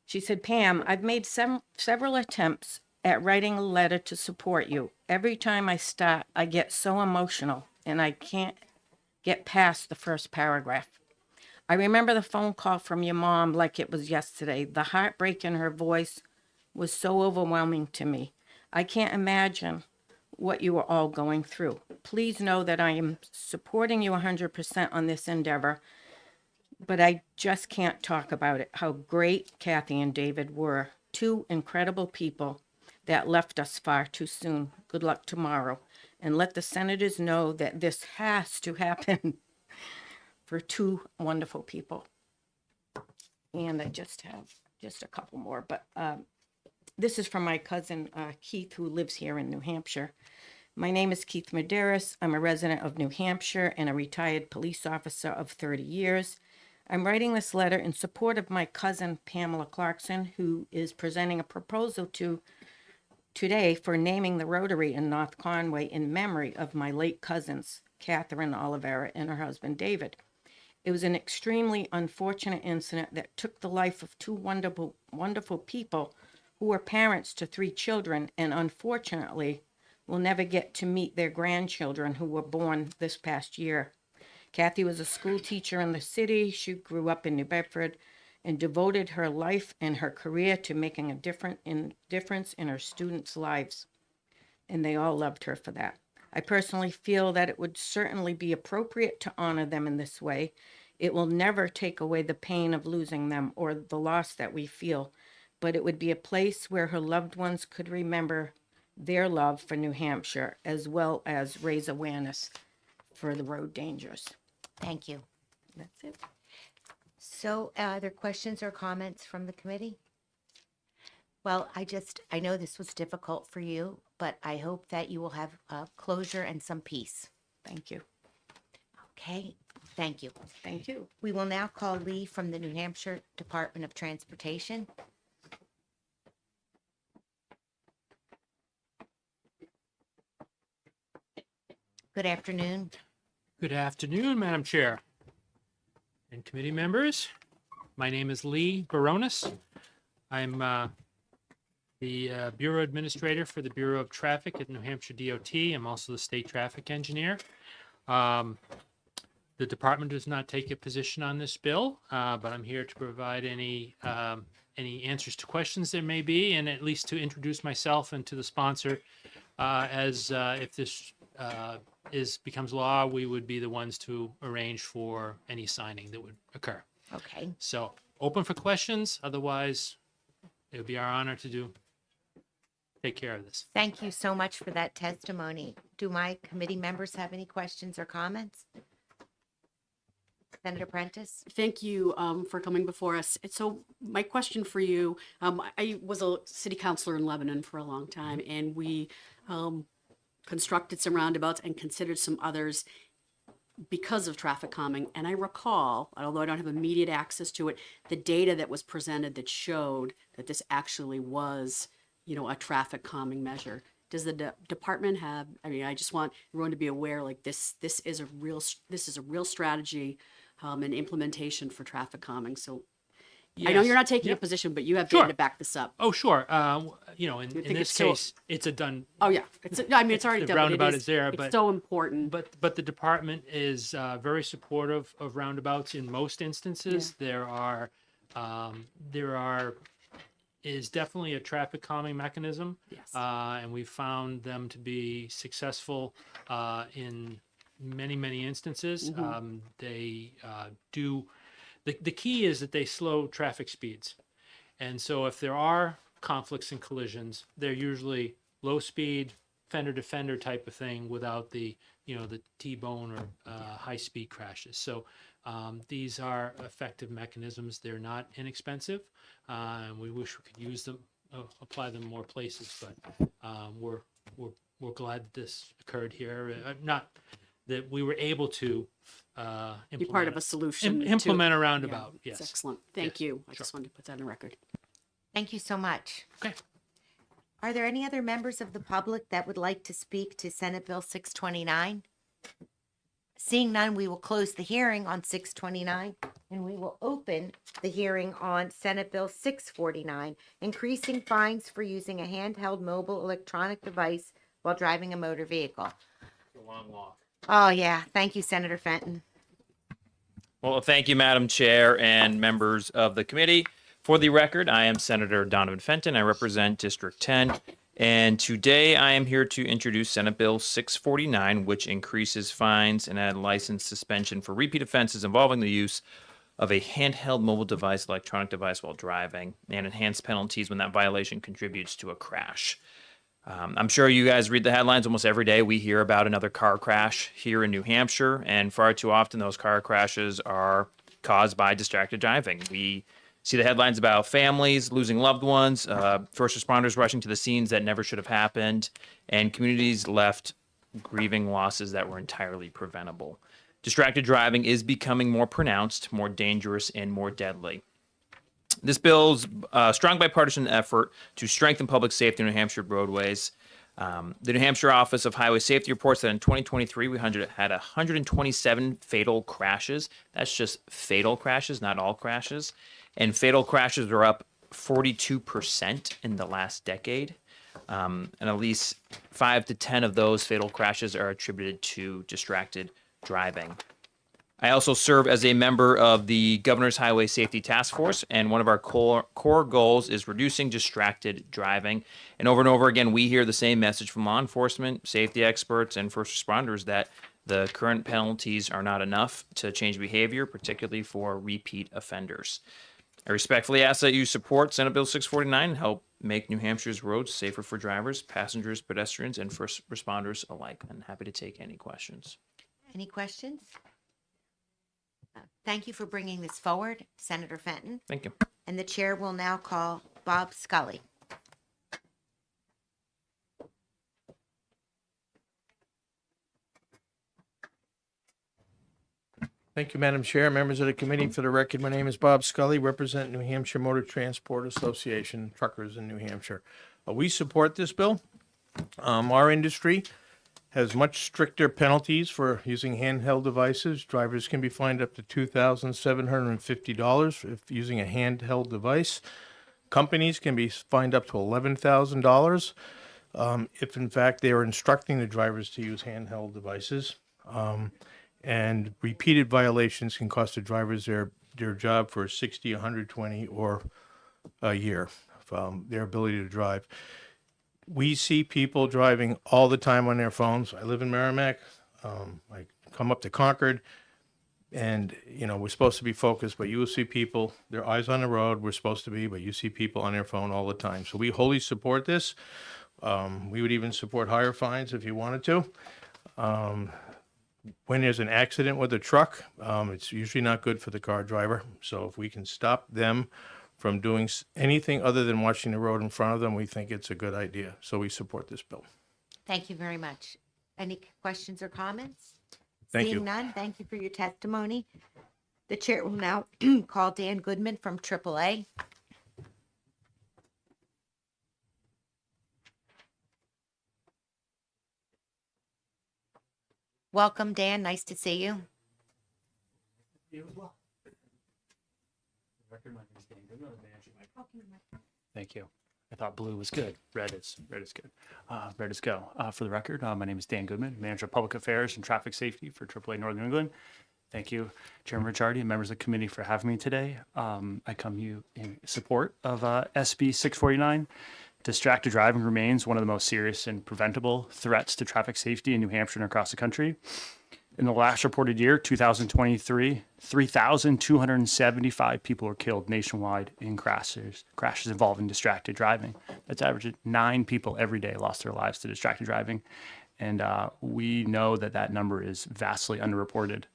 She said, Pam, I've made several attempts at writing a letter to support you. Every time I start, I get so emotional, and I can't get past the first paragraph. I remember the phone call from your mom like it was yesterday. The heartbreak in her voice was so overwhelming to me. I can't imagine what you are all going through. Please know that I am supporting you 100% on this endeavor, but I just can't talk about it. How great Kathy and David were. 2 incredible people that left us far too soon. Good luck tomorrow. And let the senators know that this has to happen for 2 wonderful people. And I just have just a couple more, but this is from my cousin Keith, who lives here in New Hampshire. My name is Keith Medeiros. I'm a resident of New Hampshire and a retired police officer of 30 years. I'm writing this letter in support of my cousin Pamela Clarkson, who is presenting a proposal today for naming the Rotary in North Conway in memory of my late cousins, Catherine Olivera and her husband David. It was an extremely unfortunate incident that took the life of 2 wonderful people who were parents to 3 children and unfortunately will never get to meet their grandchildren who were born this past year. Kathy was a school teacher in the city. She grew up in New Bedford and devoted her life and her career to making a difference in her students' lives. And they all loved her for that. I personally feel that it would certainly be appropriate to honor them in this way. It will never take away the pain of losing them or the loss that we feel, but it would be a place where her loved ones could remember their love for New Hampshire, as well as raise awareness for the road dangers. Thank you. That's it. So are there questions or comments from the committee? Well, I know this was difficult for you, but I hope that you will have closure and some peace. Thank you. Okay, thank you. Thank you. We will now call Lee from the New Hampshire Department of Transportation. Good afternoon. Good afternoon, Madam Chair and committee members. My name is Lee Baronis. I'm the Bureau Administrator for the Bureau of Traffic at New Hampshire DOT. I'm also the State Traffic Engineer. The department does not take a position on this bill, but I'm here to provide any answers to questions there may be, and at least to introduce myself and to the sponsor, as if this becomes law, we would be the ones to arrange for any signing that would occur. Okay. So open for questions. Otherwise, it would be our honor to take care of this. Thank you so much for that testimony. Do my committee members have any questions or comments? Senator Prentice? Thank you for coming before us. So my question for you, I was a city councilor in Lebanon for a long time, and we constructed some roundabouts and considered some others because of traffic calming. And I recall, although I don't have immediate access to it, the data that was presented that showed that this actually was, a traffic calming measure. Does the department have? I mean, I just want everyone to be aware, like this is a real strategy and implementation for traffic calming. So I know Yes. you're not taking Yep. a position, but you have Sure. data to back this up. Oh, sure. In think this it's so- case, it's a done. Oh yeah, it's already the done. roundabout but is there, it's but so important. But the department is very supportive of roundabouts in most instances. There is definitely a traffic calming mechanism. Yes. And we found them to be successful in many instances. Mhm. They do. The key is that they slow traffic speeds. And so if there are conflicts and collisions, they're usually low speed, fender to fender type of thing without the T-bone or high speed crashes. So these are effective mechanisms. They're not inexpensive. And we wish we could use them, apply them more places, but we're glad that this occurred here. Not that we were able to Be part of a solution. implement to, a roundabout. Yeah, Yes. it's excellent. Thank Yes, you. I sure. just wanted to put that on the record. Thank you so much. Okay. Are there any other members of the public that would like to speak to Senate Bill 629? Seeing none, we will close the hearing on 629 and we will open the hearing on Senate Bill 649, increasing fines for using a handheld mobile electronic device while driving a motor vehicle. A long walk. Oh, yeah. Thank you, Senator Fenton. Well, thank you, Madam Chair and members of the committee. For the record, I am Senator Donovan Fenton. I represent District 10. And today I am here to introduce Senate Bill 649, which increases fines and add license suspension for repeat offenses involving the use of a handheld mobile device, electronic device while driving, and enhanced penalties when that violation contributes to a crash. I'm sure you guys read the headlines almost every day. We hear about another car crash here in New Hampshire, and far too often those car crashes are caused by distracted driving. We see the headlines about families losing loved ones, first responders rushing to the scenes that never should have happened, and communities left grieving losses that were entirely preventable. Distracted driving is becoming more pronounced, more dangerous, and more deadly. This bill's a strong bipartisan effort to strengthen public safety in New Hampshire roadways. The New Hampshire Office of Highway Safety reports that in 2023, we had 127 fatal crashes. That's just fatal crashes, not all crashes. And fatal crashes are up 42% in the last decade. And at least 5 to 10 of those fatal crashes are attributed to distracted driving. I also serve as a member of the Governor's Highway Safety Task Force, and one of our core goals is reducing distracted driving. And over again, we hear the same message from law enforcement, safety experts, and first responders that the current penalties are not enough to change behavior, particularly for repeat offenders. I respectfully ask that you support Senate Bill 649 and help make New Hampshire's roads safer for drivers, passengers, pedestrians, and first responders alike. I'm happy to take any questions. Any questions? Thank you for bringing this forward, Senator Fenton. Thank you. And the chair will now call Bob Scully. Thank you, Madam Chair, members of the committee. For the record, my name is Bob Scully, represent New Hampshire Motor Transport Association, truckers in New Hampshire. We support this bill. Our industry has much stricter penalties for using handheld devices. Drivers can be fined up to $2,750 if using a handheld device. Companies can be fined up to $11,000 if, in fact, they are instructing the drivers to use handheld devices. And repeated violations can cost the drivers their job for 60, 120, or a year, their ability to drive. We see people driving all the time on their phones. I live in Merrimack. I come up to Concord, and, you know, we're supposed to be focused, but you will see people, their eyes on the road, we're supposed to be, but you see people on their phone all the time. So we wholly support this. We would even support higher fines if you wanted to. When there's an accident with a truck, it's usually not good for the car driver. So if we can stop them from doing anything other than watching the road in front of them, we think it's a good idea. So we support this bill. Thank you very much. Any questions or comments? Thank you. Seeing none, thank you for your testimony. The chair will now call Dan Goodman from AAA. Welcome, Dan. Nice to see you. You as well. Thank you. I thought blue was good. Red is good. Red is go. For the record, my name is Dan Goodman, Manager of Public Affairs and Traffic Safety for AAA Northern New England. Thank you, Chairman Ricciardi and members of the committee for having me today. I come to you in support of SB 649. Distracted driving remains one of the most serious and preventable threats to traffic safety in New Hampshire and across the country. In the last reported year, 2023, 3,275 people were killed nationwide in crashes involving distracted driving. That's averaging 9 people every day lost their lives to distracted driving. And we know that number is vastly underreported.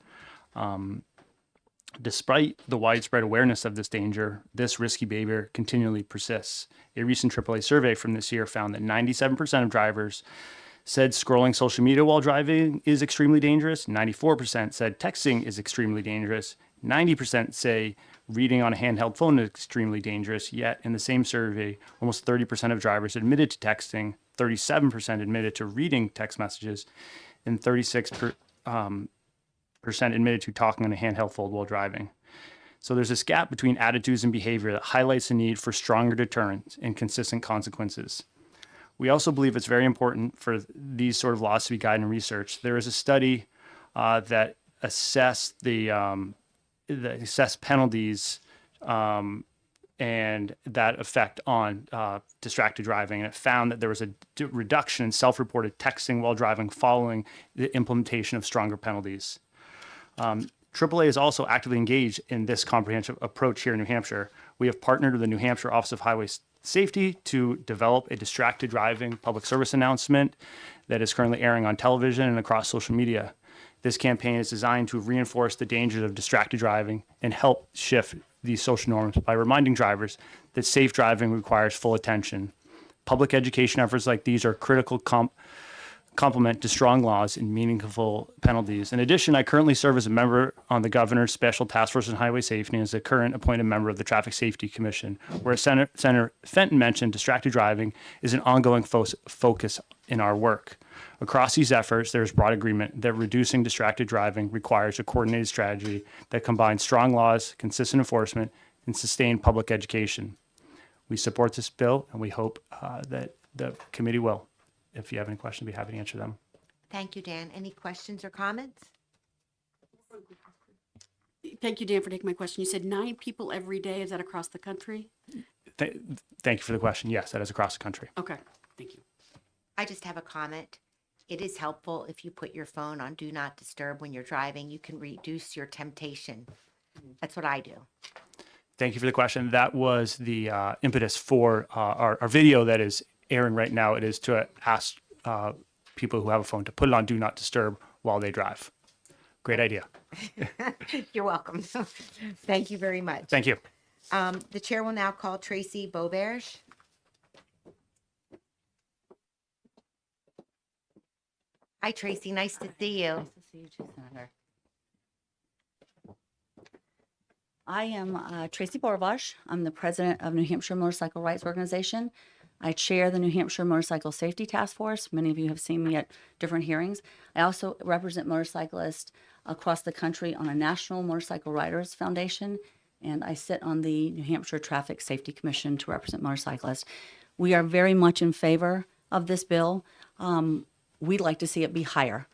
Despite the widespread awareness of this danger, this risky behavior continually persists. A recent AAA survey from this year found that 97% of drivers said scrolling social media while driving is extremely dangerous. 94% said texting is extremely dangerous. 90% say reading on a handheld phone is extremely dangerous. Yet in the same survey, almost 30% of drivers admitted to texting, 37% admitted to reading text messages, and 36% admitted to talking on a handheld phone while driving. So there's this gap between attitudes and behavior that highlights the need for stronger deterrence and consistent consequences. We also believe it's very important for these sort of laws to be guided in research. There is a study that assessed penalties and that effect on distracted driving, and it found that there was a reduction in self-reported texting while driving following the implementation of stronger penalties. AAA is also actively engaged in this comprehensive approach here in New Hampshire. We have partnered with the New Hampshire Office of Highway Safety to develop a distracted driving public service announcement that is currently airing on television and across social media. This campaign is designed to reinforce the dangers of distracted driving and help shift these social norms by reminding drivers that safe driving requires full attention. Public education efforts like these are critical complement to strong laws and meaningful penalties. In addition, I currently serve as a member on the Governor's Special Task Force on Highway Safety and as a current appointed member of the Traffic Safety Commission, where Senator Fenton mentioned distracted driving is an ongoing focus in our work. Across these efforts, there is broad agreement that reducing distracted driving requires a coordinated strategy that combines strong laws, consistent enforcement, and sustained public education. We support this bill, and we hope that the committee will. If you have any questions, I'd be happy to answer them. Thank you, Dan. Any questions or comments? Thank you, Dan, for taking my question. You said 9 people every day. Is that across the country? Thank you for the question. Yes, that is across the country. Okay, thank you. I just have a comment. It is helpful if you put your phone on Do Not Disturb when you're driving. You can reduce your temptation. That's what I do. Thank you for the question. That was the impetus for our video that is airing right now. It is to ask people who have a phone to put it on Do Not Disturb while they drive. Great idea. You're welcome. Thank you very much. Thank you. The chair will now call Tracy Beauberge. Hi, Tracy. Nice to see you. Nice to see you too, Senator. I am Tracy Borvash. I'm the president of New Hampshire Motorcycle Rights Organization. I chair the New Hampshire Motorcycle Safety Task Force. Many of you have seen me at different hearings. I also represent motorcyclists across the country on a National Motorcycle Riders Foundation, and I sit on the New Hampshire Traffic Safety Commission to represent motorcyclists. We are very much in favor of this bill. We'd like to see it be higher.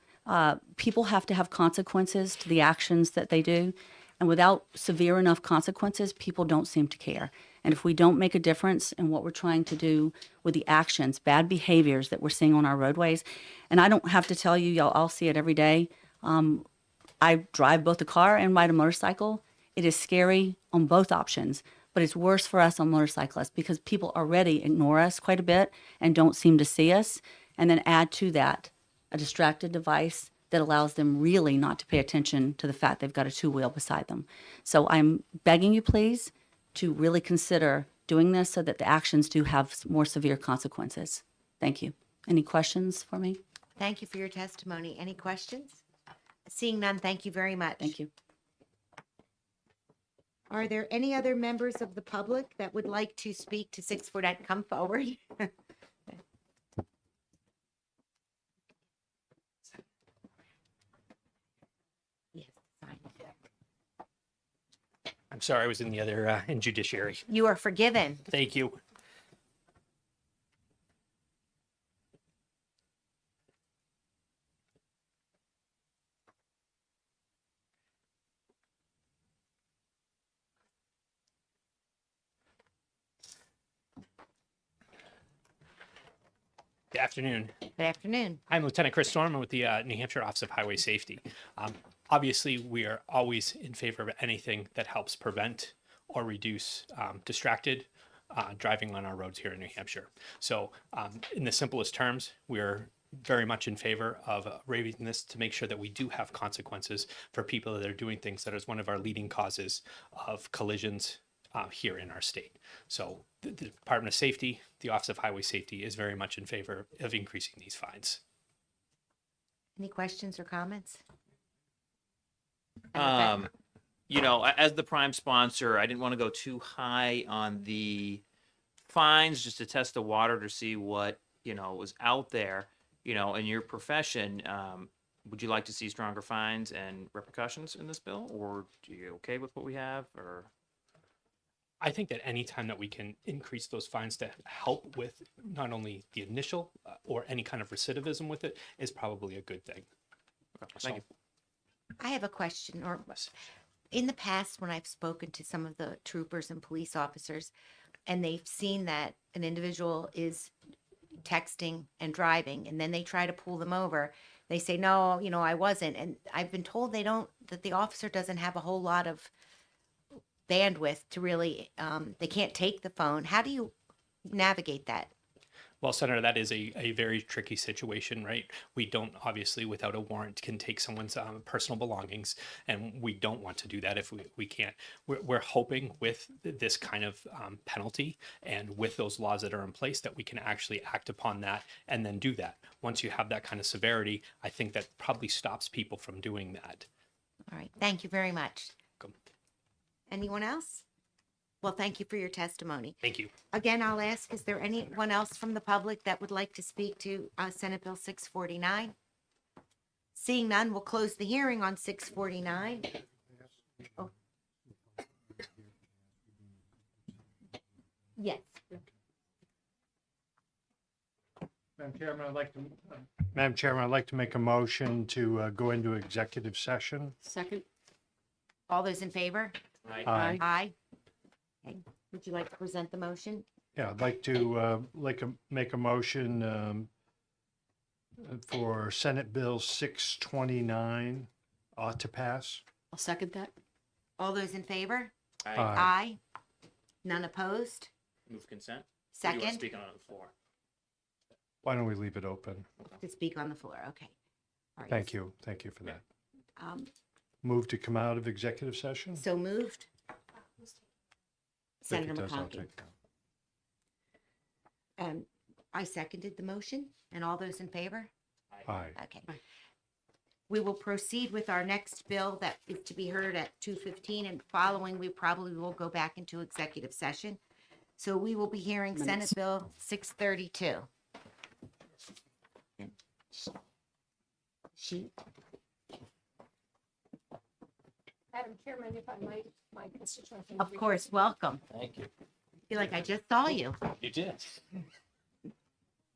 People have to have consequences to the actions that they do. And without severe enough consequences, people don't seem to care. And if we don't make a difference in what we're trying to do with the actions, bad behaviors that we're seeing on our roadways, and I don't have to tell you, y'all all see it every day. I drive both a car and ride a motorcycle. It is scary on both options, but it's worse for us on motorcyclists because people already ignore us quite a bit and don't seem to see us. And then add to that a distracted device that allows them really not to pay attention to the fact they've got a two-wheel beside them. So I'm begging you, please, to really consider doing this so that the actions do have more severe consequences. Thank you. Any questions for me? Thank you for your testimony. Any questions? Seeing none, thank you very much. Thank you. Are there any other members of the public that would like to speak to 649? Come forward. I'm sorry, I was in the other, in judiciary. You are forgiven. Thank you. Good afternoon. Good afternoon. I'm Lieutenant Chris Storm with the New Hampshire Office of Highway Safety. Obviously, we are always in favor of anything that helps prevent or reduce distracted driving on our roads here in New Hampshire. So in the simplest terms, we're very much in favor of raising this to make sure that we do have consequences for people that are doing things that is one of our leading causes of collisions here in our state. So the Department of Safety, the Office of Highway Safety is very much in favor of increasing these fines. Any questions or comments? You know, as the prime sponsor, I didn't want to go too high on the fines just to test the water to see what, you know, was out there. You know, in your profession, would you like to see stronger fines and repercussions in this bill, or are you okay with what we have? Or I think that any time that we can increase those fines to help with not only the initial or any kind of recidivism with it is probably a good thing. Thank you. I have a question. Or in the past, when I've spoken to some of the troopers and police officers, and they've seen that an individual is texting and driving, and then they try to pull them over, they say, no, you know, I wasn't. And I've been told that the officer doesn't have a whole lot of bandwidth to really, they can't take the phone. How do you navigate that? Well, Senator, that is a very tricky situation, right? We don't, obviously, without a warrant, can take someone's personal belongings, and we don't want to do that if we can't. We're hoping with this kind of penalty and with those laws that are in place that we can actually act upon that and then do that. Once you have that kind of severity, I think that probably stops people from doing that. All right. Thank you very much. Welcome. Anyone else? Well, thank you for your testimony. Thank you. Again, I'll ask, is there anyone else from the public that would like to speak to Senate Bill 649? Seeing none, we'll close the hearing on 649. Oh. Yes. Madam Chairman, I'd like to make a motion to go into executive session. Second. All those in favor? Aye. Aye. Okay. Would you like to present the motion? Yeah, I'd like to make a motion for Senate Bill 629 ought to pass. I'll second that. All those in favor? Aye. Aye. None opposed? Move consent. Or do you Second. want to speak on it on the floor? Why don't we leave it open? To speak on the floor, okay. All right. Thank you for that. Um, Move to come out of executive session? So moved. Think Senator it does, I'll McConkey. take that. I seconded the motion, and all those in favor? Aye. Okay. We will proceed with our next bill that is to be heard at 2:15, and following, we probably will go back into executive session. So we will be hearing Senate Bill 632. Madam Chairman, if I might, my constituent. Of course, welcome. Thank you. I feel like I just saw you. You did.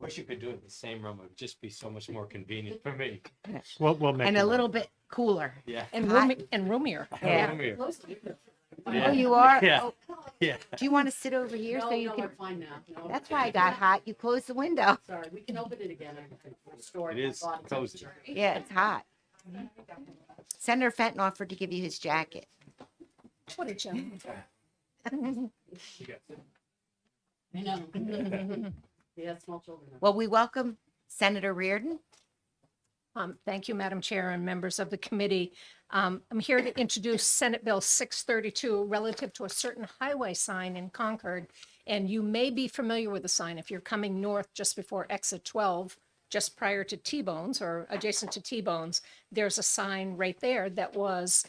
Wish you could do it in the same room. It would just be so much more convenient for me. We'll make And it a work. little bit cooler. Yeah. And roomier. Yeah. Come here. Oh, you are? Yeah. Oh, Yeah. do you want to sit over here so you No, can? I'm fine now. No. That's why I got hot. You closed the window. Sorry, we can open it again. I can restore It my is body cozy. temperature. Yeah, it's hot. Senator Fenton offered to give you his jacket. What a gentleman. I know. Yeah, small children. Well, we welcome Senator Reardon. Thank you, Madam Chair and members of the committee. I'm here to introduce Senate Bill 632 relative to a certain highway sign in Concord. And you may be familiar with the sign if you're coming north just before exit 12, just prior to T-Bones or adjacent to T-Bones. There's a sign right there that was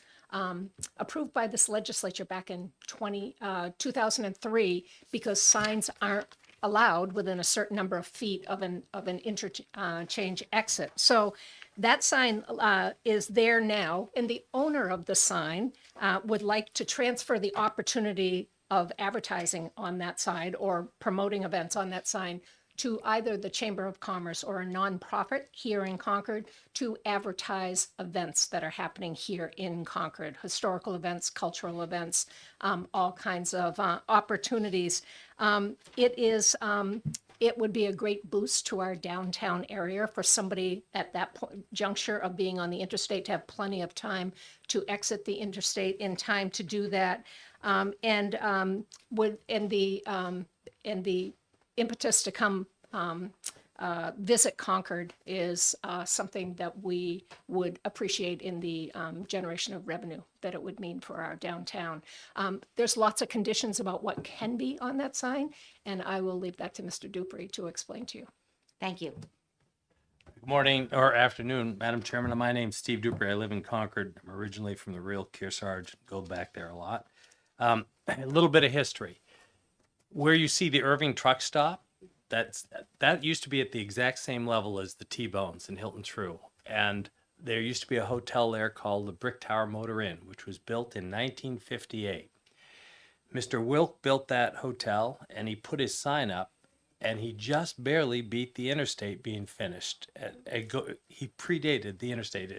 approved by this legislature back in 2003 because signs aren't allowed within a certain number of feet of an interchange exit. So that sign is there now, and the owner of the sign would like to transfer the opportunity of advertising on that side or promoting events on that sign to either the Chamber of Commerce or a nonprofit here in Concord to advertise events that are happening here in Concord, historical events, cultural events, all kinds of opportunities. It would be a great boost to our downtown area for somebody at that point, juncture of being on the interstate to have plenty of time to exit the interstate in time to do that. And the impetus to come visit Concord is something that we would appreciate in the generation of revenue that it would mean for our downtown. There's lots of conditions about what can be on that sign, and I will leave that to Mr. Dupree to explain to you. Thank you. Good morning or afternoon, Madam Chairman. My name's Steve Dupree. I live in Concord. I'm originally from the real Kearsarge. Go back there a lot. A little bit of history. Where you see the Irving truck stop, that used to be at the exact same level as the T-Bones in Hilton True. And there used to be a hotel there called the Brick Tower Motor Inn, which was built in 1958. Mr. Wilk built that hotel and he put his sign up and he just barely beat the interstate being finished. He predated the interstate.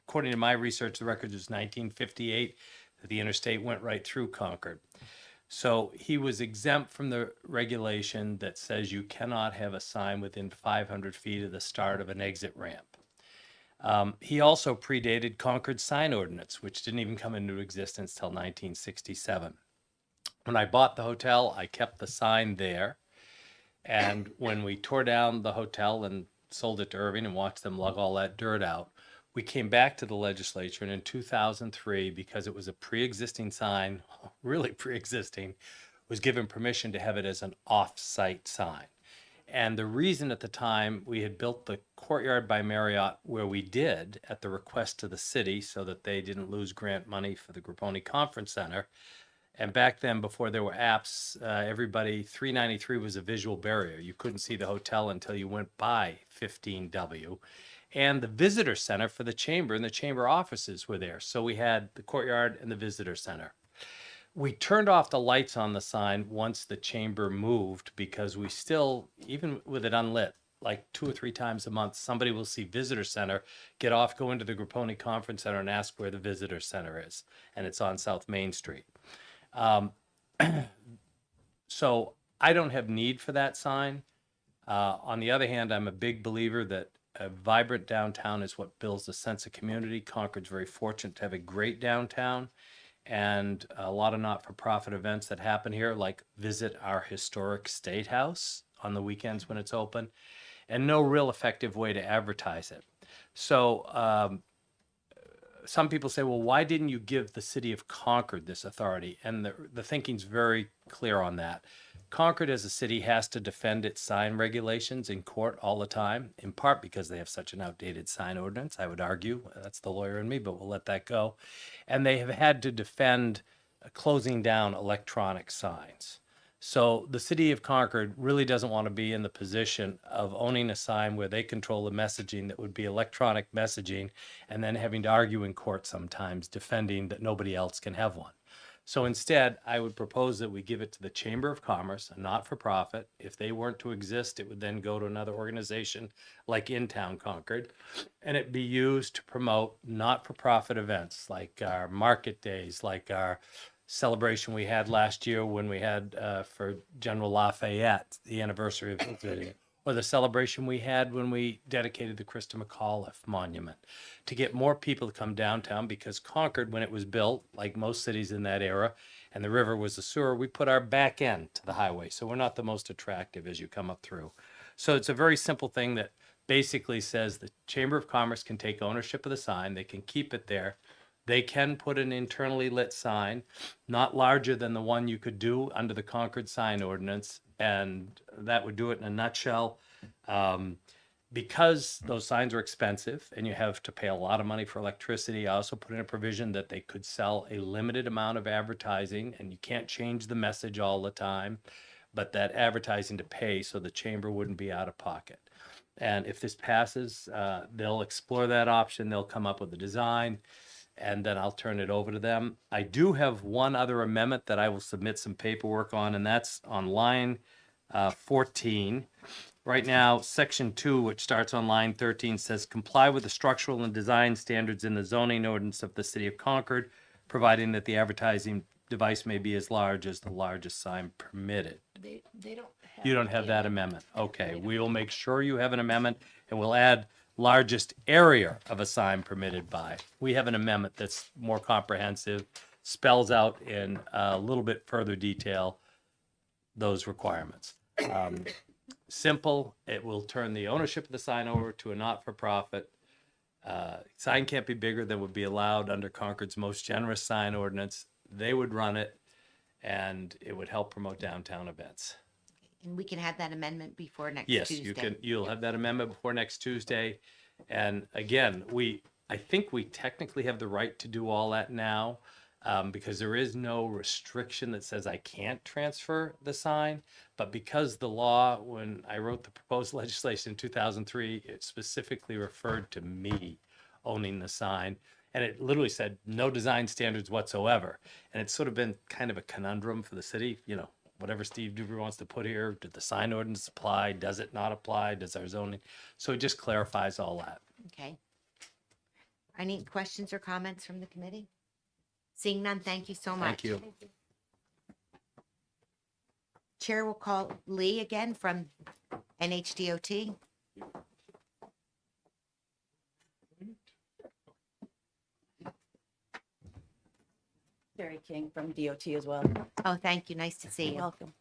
According to my research, the record is 1958 that the interstate went right through Concord. So he was exempt from the regulation that says you cannot have a sign within 500 feet of the start of an exit ramp. He also predated Concord's sign ordinance, which didn't even come into existence till 1967. When I bought the hotel, I kept the sign there. And when we tore down the hotel and sold it to Irving and watched them lug all that dirt out, we came back to the legislature, and in 2003, because it was a pre-existing sign, really pre-existing, was given permission to have it as an off-site sign. And the reason at the time we had built the Courtyard by Marriott where we did at the request of the city so that they didn't lose grant money for the Grapponi Conference Center. And back then, before there were apps, 393 was a visual barrier. You couldn't see the hotel until you went by 15W. And the visitor center for the chamber and the chamber offices were there. So we had the courtyard and the visitor center. We turned off the lights on the sign once the chamber moved because we still, even with it unlit, like 2 or 3 times a month, somebody will see visitor center, get off, go into the Grapponi Conference Center and ask where the visitor center is. And it's on South Main Street. So I don't have need for that sign. On the other hand, I'm a big believer that a vibrant downtown is what builds a sense of community. Concord's very fortunate to have a great downtown and a lot of not-for-profit events that happen here, like visit our historic State House on the weekends when it's open, and no real effective way to advertise it. So some people say, well, why didn't you give the city of Concord this authority? And the thinking's very clear on that. Concord as a city has to defend its sign regulations in court all the time, in part because they have such an outdated sign ordinance, I would argue. That's the lawyer in me, but we'll let that go. And they have had to defend closing down electronic signs. So the city of Concord really doesn't want to be in the position of owning a sign where they control the messaging that would be electronic messaging and then having to argue in court sometimes defending that nobody else can have one. So instead, I would propose that we give it to the Chamber of Commerce, a not-for-profit. If they weren't to exist, it would then go to another organization like In Town Concord, and it be used to promote not-for-profit events like our market days, like our celebration we had last year when we had for General Lafayette, the anniversary of his video, or the celebration we had when we dedicated the Christa McAuliffe Monument, to get more people to come downtown, because Concord, when it was built, like most cities in that era, and the river was the sewer, we put our back end to the highway. So we're not the most attractive as you come up through. So it's a very simple thing that basically says the Chamber of Commerce can take ownership of the sign. They can keep it there. They can put an internally lit sign, not larger than the one you could do under the Concord sign ordinance, and that would do it in a nutshell. Because those signs are expensive and you have to pay a lot of money for electricity, I also put in a provision that they could sell a limited amount of advertising, and you can't change the message all the time, but that advertising to pay so the chamber wouldn't be out of pocket. And if this passes, they'll explore that option. They'll come up with a design, and then I'll turn it over to them. I do have one other amendment that I will submit some paperwork on, and that's on line 14. Right now, section 2, which starts on line 13, says comply with the structural and design standards in the zoning ordinance of the city of Concord, providing that the advertising device may be as large as the largest sign permitted. They don't have. You don't have that amendment. Okay, we will make sure you have an amendment, and we'll add largest area of a sign permitted by. We have an amendment that's more comprehensive, spells out in a little bit further detail those requirements. Simple. It will turn the ownership of the sign over to a not-for-profit. Sign can't be bigger than would be allowed under Concord's most generous sign ordinance. They would run it, and it would help promote downtown events. And we can have that amendment before next Yes, Tuesday. you can. You'll have that amendment before next Tuesday. And again, I think we technically have the right to do all that now, because there is no restriction that says I can't transfer the sign. But because the law, when I wrote the proposed legislation in 2003, it specifically referred to me owning the sign. And it literally said no design standards whatsoever. And it's sort of been kind of a conundrum for the city, you know, whatever Steve Duber wants to put here, did the sign ordinance apply? Does it not apply? Does our zoning? So it just clarifies all that. Okay. Any questions or comments from the committee? Seeing none, thank you so much. Thank you. Chair will call Lee again from NHDOT. Terry King from DOT as well. Oh, thank you. Nice to see you. Welcome.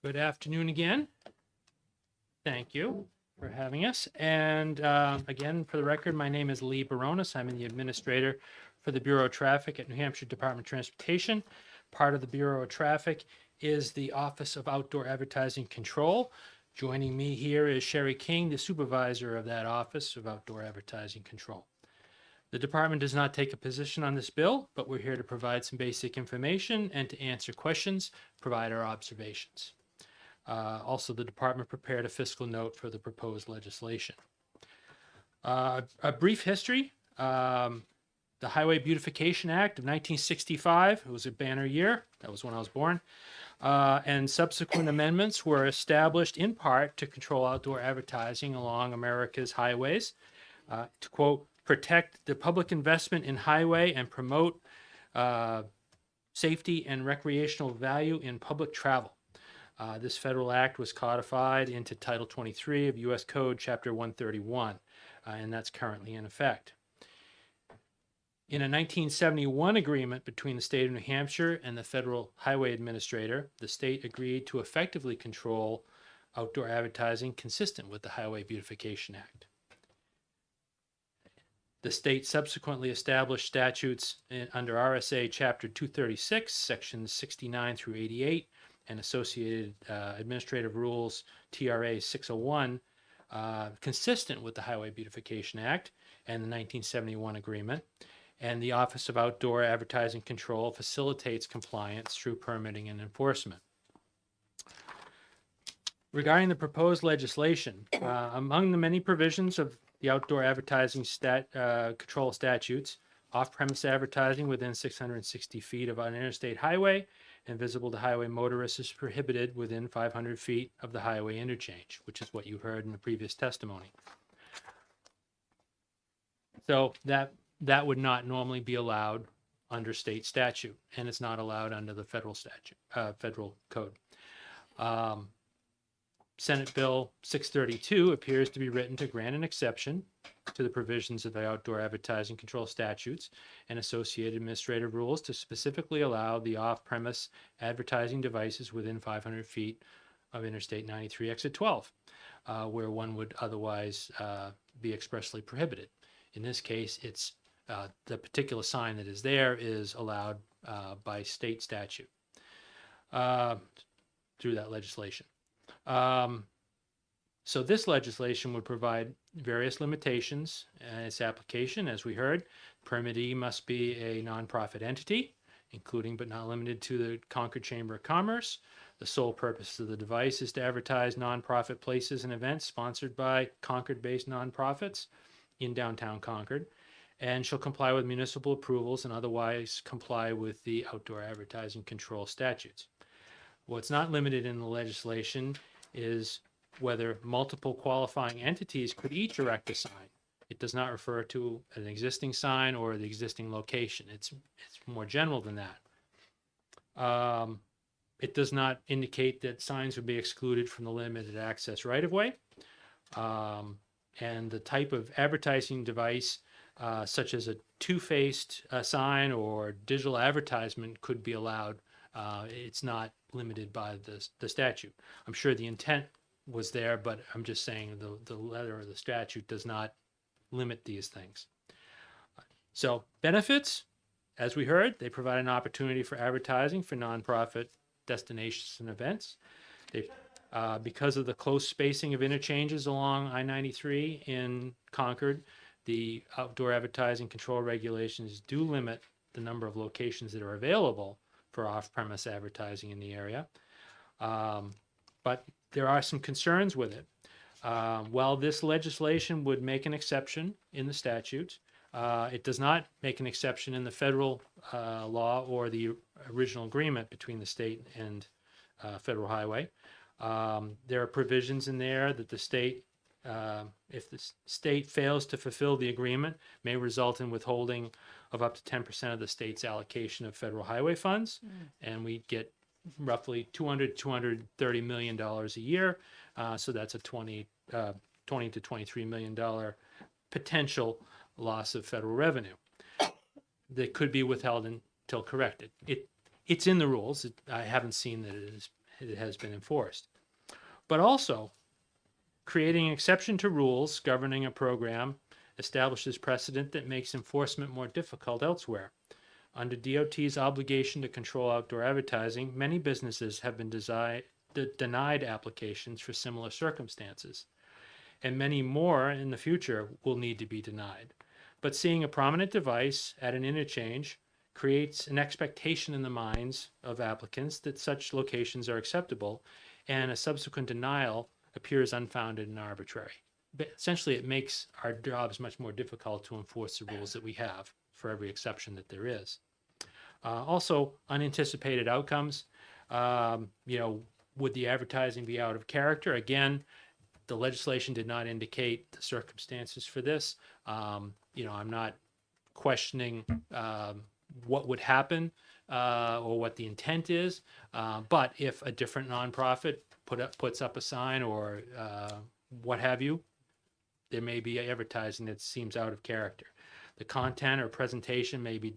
Good afternoon again. Thank you for having us. And again, for the record, my name is Lee Baronis. I'm the administrator for the Bureau of Traffic at New Hampshire Department of Transportation. Part of the Bureau of Traffic is the Office of Outdoor Advertising Control. Joining me here is Sherry King, the supervisor of that Office of Outdoor Advertising Control. The department does not take a position on this bill, but we're here to provide some basic information and to answer questions, provide our observations. Also, the department prepared a fiscal note for the proposed legislation. A brief history. The Highway Beautification Act of 1965, it was a banner year. That was when I was born. And subsequent amendments were established in part to control outdoor advertising along America's highways. To quote, protect the public investment in highway and promote safety and recreational value in public travel. This federal act was codified into Title 23 of U.S. Code, Chapter 131, and that's currently in effect. In a 1971 agreement between the state of New Hampshire and the Federal Highway Administrator, the state agreed to effectively control outdoor advertising consistent with the Highway Beautification Act. The state subsequently established statutes under RSA Chapter 236, Sections 69 through 88, and associated administrative rules, TRA 601, consistent with the Highway Beautification Act and the 1971 agreement. And the Office of Outdoor Advertising Control facilitates compliance through permitting and enforcement. Regarding the proposed legislation, among the many provisions of the outdoor advertising control statutes, off-premise advertising within 660 feet of an interstate highway and visible to highway motorists is prohibited within 500 feet of the highway interchange, which is what you heard in the previous testimony. So that would not normally be allowed under state statute, and it's not allowed under the federal statute, federal code. Senate Bill 632 appears to be written to grant an exception to the provisions of the outdoor advertising control statutes and associated administrative rules to specifically allow the off-premise advertising devices within 500 feet of Interstate 93 exit 12, where one would otherwise be expressly prohibited. In this case, it's the particular sign that is there is allowed by state statute through that legislation. So this legislation would provide various limitations in its application. As we heard, permittee must be a nonprofit entity, including but not limited to the Concord Chamber of Commerce. The sole purpose of the device is to advertise nonprofit places and events sponsored by Concord-based nonprofits in downtown Concord, and shall comply with municipal approvals and otherwise comply with the outdoor advertising control statutes. What's not limited in the legislation is whether multiple qualifying entities could each erect a sign. It does not refer to an existing sign or the existing location. It's more general than that. It does not indicate that signs would be excluded from the limited access right-of-way. And the type of advertising device, such as a two-faced sign or digital advertisement, could be allowed. It's not limited by the statute. I'm sure the intent was there, but I'm just saying the letter of the statute does not limit these things. So benefits, as we heard, they provide an opportunity for advertising for nonprofit destinations and events. They, because of the close spacing of interchanges along I-93 in Concord, the outdoor advertising control regulations do limit the number of locations that are available for off-premise advertising in the area. But there are some concerns with it. While this legislation would make an exception in the statute, it does not make an exception in the federal law or the original agreement between the state and Federal Highway. There are provisions in there that the state, if the state fails to fulfill the agreement, may result in withholding of up to 10% of the state's allocation of federal highway funds, and we get roughly $230 million a year. So that's a $20 to $23 million potential loss of federal revenue that could be withheld until corrected. It's in the rules. I haven't seen that it has been enforced. But also, creating an exception to rules governing a program establishes precedent that makes enforcement more difficult elsewhere. Under DOT's obligation to control outdoor advertising, many businesses have been denied applications for similar circumstances, and many more in the future will need to be denied. But seeing a prominent device at an interchange creates an expectation in the minds of applicants that such locations are acceptable, and a subsequent denial appears unfounded and arbitrary. But essentially, it makes our jobs much more difficult to enforce the rules that we have for every exception that there is. Also, unanticipated outcomes. Would the advertising be out of character? Again, the legislation did not indicate the circumstances for this. I'm not questioning what would happen or what the intent is. But if a different nonprofit puts up a sign or what have you, there may be advertising that seems out of character. The content or presentation may be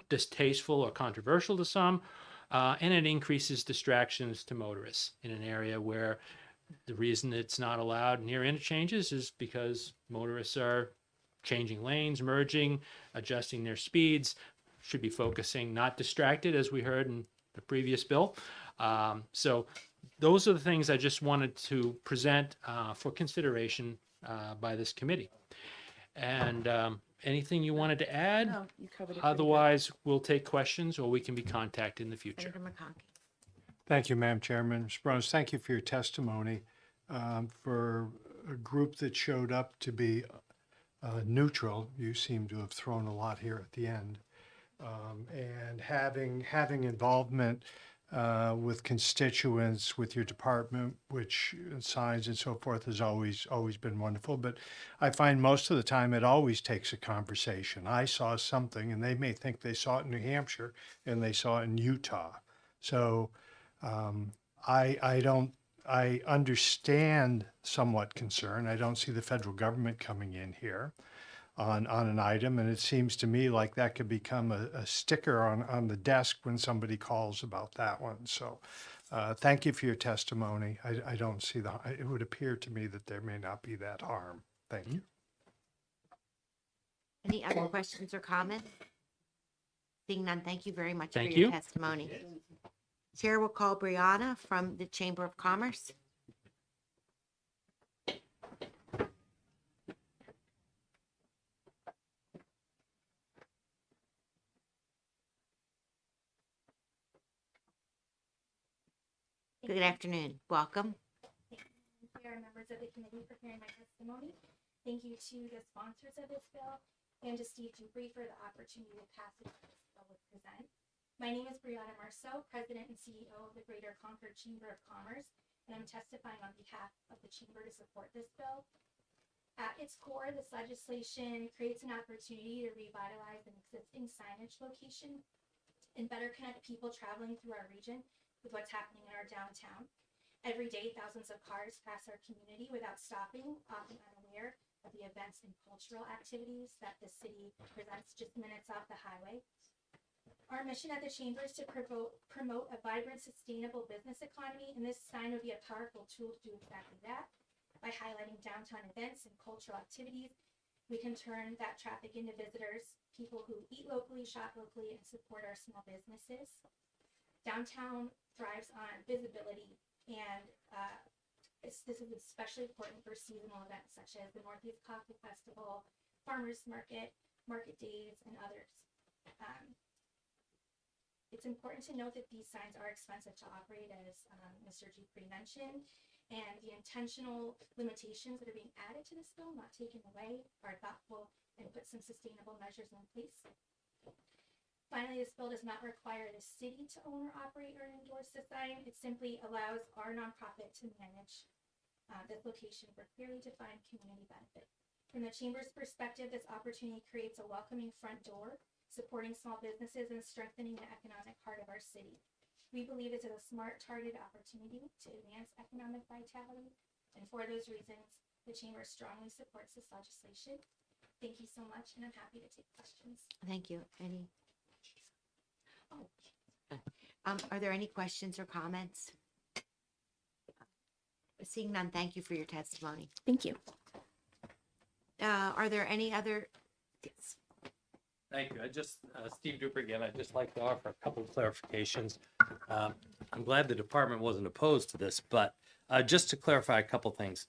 distasteful or controversial to some, and it increases distractions to motorists in an area where the reason it's not allowed near interchanges is because motorists are changing lanes, merging, adjusting their speeds, should be focusing, not distracted, as we heard in the previous bill. So those are the things I just wanted to present for consideration by this committee. And anything you wanted to add? No, you covered it pretty good. Otherwise, we'll take questions or we can be contacted in the future. Senator McConkey. Thank you, Madam Chairman. Mr. Bruns, thank you for your testimony. For a group that showed up to be neutral, you seem to have thrown a lot here at the end. And having involvement with constituents, with your department, which signs and so forth has always been wonderful. But I find most of the time it always takes a conversation. I saw something and they may think they saw it in New Hampshire and they saw it in Utah. So I understand somewhat concern. I don't see the federal government coming in here on an item, and it seems to me like that could become a sticker on the desk when somebody calls about that one. So thank you for your testimony. I don't see it would appear to me that there may not be that harm. Thank you. Any other questions or comments? Seeing none, thank you very much for Thank your you. testimony. Chair will call Brianna from the Chamber of Commerce. Good afternoon. Welcome. Chair, members of the committee for hearing my testimony. Thank you to the sponsors of this bill and to Steve Dupree for the opportunity to pass this bill with present. My name is Brianna Marceau, President and CEO of the Greater Concord Chamber of Commerce, and I'm testifying on behalf of the Chamber to support this bill. At its core, this legislation creates an opportunity to revitalize an existing signage location and better connect people traveling through our region with what's happening in our downtown. Every day, thousands of cars pass our community without stopping, often unaware of the events and cultural activities that the city presents just minutes off the highway. Our mission at the Chamber is to promote a vibrant, sustainable business economy, and this sign would be a powerful tool to do exactly that. By highlighting downtown events and cultural activities, we can turn that traffic into visitors, people who eat locally, shop locally, and support our small businesses. Downtown thrives on visibility, and this is especially important for seasonal events such as the Northeast Coffee Festival, Farmers Market, Market Days, and others. It's important to note that these signs are expensive to operate, as Mr. Dupree mentioned, and the intentional limitations that are being added to this bill, not taken away, are thoughtful and put some sustainable measures in place. Finally, this bill does not require the city to own or operate or endorse the sign. It simply allows our nonprofit to manage the location for clearly defined community benefit. From the Chamber's perspective, this opportunity creates a welcoming front door, supporting small businesses and strengthening the economic heart of our city. We believe this is a smart, targeted opportunity to advance economic vitality, and for those reasons, the Chamber strongly supports this legislation. Thank you so much, and I'm happy to take questions. Thank you. Are there any questions or comments? Seeing none, thank you for your testimony. Thank you. Are there any other? Yes. Thank you. Steve Duper again, I'd just like to offer a couple of clarifications. I'm glad the department wasn't opposed to this, but just to clarify a couple things.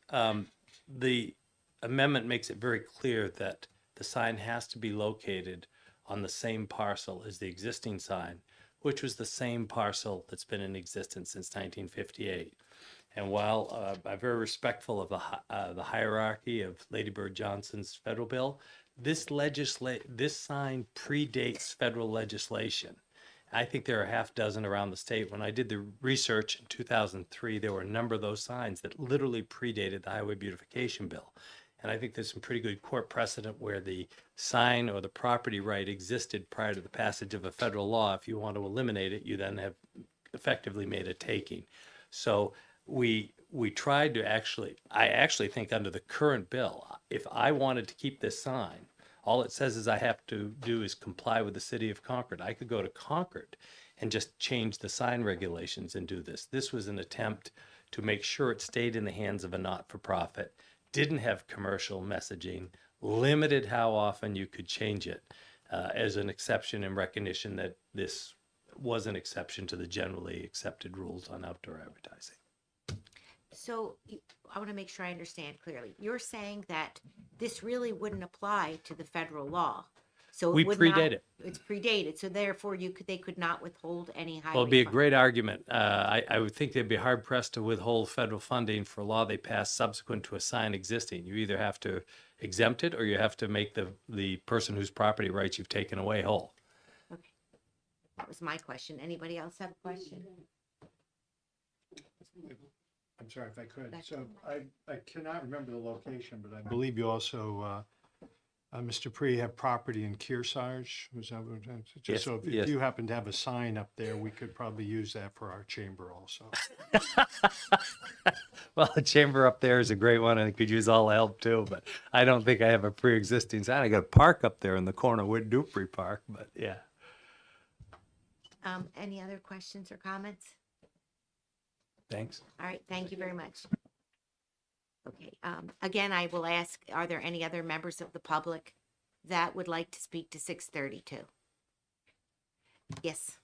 The amendment makes it very clear that the sign has to be located on the same parcel as the existing sign, which was the same parcel that's been in existence since 1958. And while I'm very respectful of the hierarchy of Lady Bird Johnson's federal bill, this sign predates federal legislation. I think there are a half dozen around the state. When I did the research in 2003, there were a number of those signs that literally predated the Highway Beautification Bill. And I think there's some pretty good court precedent where the sign or the property right existed prior to the passage of a federal law. If you want to eliminate it, you then have effectively made a taking. So we tried to I actually think under the current bill, if I wanted to keep this sign, all it says is I have to do is comply with the city of Concord. I could go to Concord and just change the sign regulations and do this. This was an attempt to make sure it stayed in the hands of a not-for-profit, didn't have commercial messaging, limited how often you could change it as an exception in recognition that this was an exception to the generally accepted rules on outdoor advertising. So I want to make sure I understand clearly. You're saying that this really wouldn't apply to the federal law. So We it would not- predate it. It's predated. So therefore they could not withhold any highway. Well, it'd be a fund. great argument. I would think they'd be hard pressed to withhold federal funding for a law they passed subsequent to a sign existing. You either have to exempt it or you have to make the person whose property rights you've taken away whole. Okay. That was my question. Anybody else have a question? I'm sorry if I could. Back So I cannot remember the location, but I believe you also, Mr. Pre, have property in Kearsarge. Was that what? Yes, Just so if yes. you happen to have a sign up there, we could probably use that for our chamber also. Well, the chamber up there is a great one and it could use all the help too, but I don't think I have a pre-existing sign. I got a park up there in the corner with Dupree Park, but yeah. Any other questions or comments? Thanks. All right, thank you very much. Okay, again, I will ask, are there any other members of the public that would like to speak to 632? Yes.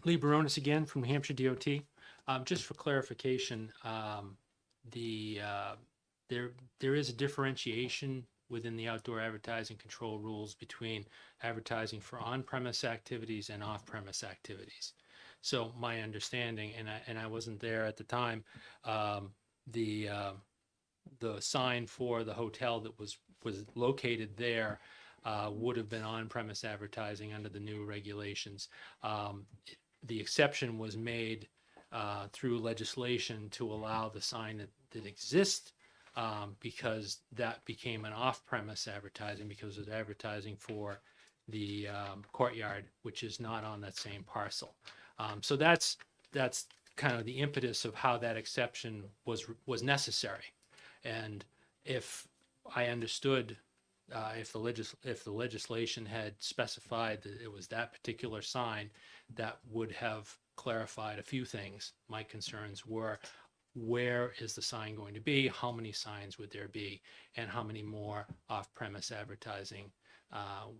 Lee Baronis again from New Hampshire DOT. Just for clarification, there is a differentiation within the outdoor advertising control rules between advertising for on-premise activities and off-premise activities. So my understanding, and I wasn't there at the time, the sign for the hotel that was located there would have been on-premise advertising under the new regulations. The exception was made through legislation to allow the sign that exists because that became an off-premise advertising because it's advertising for the courtyard, which is not on that same parcel. So that's kind of the impetus of how that exception was necessary. And if I understood, if the legislation had specified that it was that particular sign, that would have clarified a few things. My concerns were, where is the sign going to be? How many signs would there be? And how many more off-premise advertising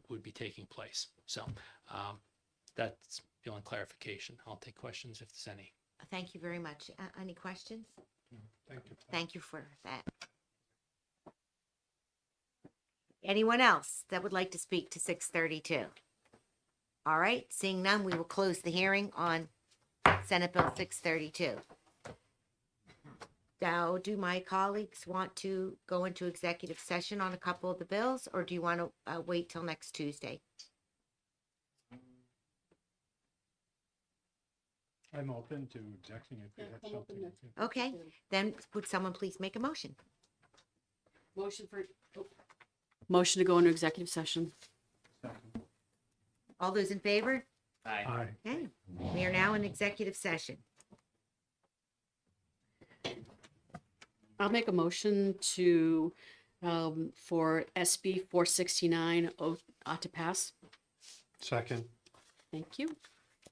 would be taking place? So that's the only clarification. I'll take questions if there's any. Thank you very much. Any questions? Thank you. Thank you for that. Anyone else that would like to speak to 632? All right, seeing none, we will close the hearing on Senate Bill 632. Now, do my colleagues want to go into executive session on a couple of the bills, or do you want to wait till next Tuesday? I'm open to executive if you have something. Okay, then would someone please make a motion? Motion to go into executive session. All those in favor? Aye. Okay, we are now in executive session. I'll make a motion to, for SB 469 ought to pass. Second. Thank you.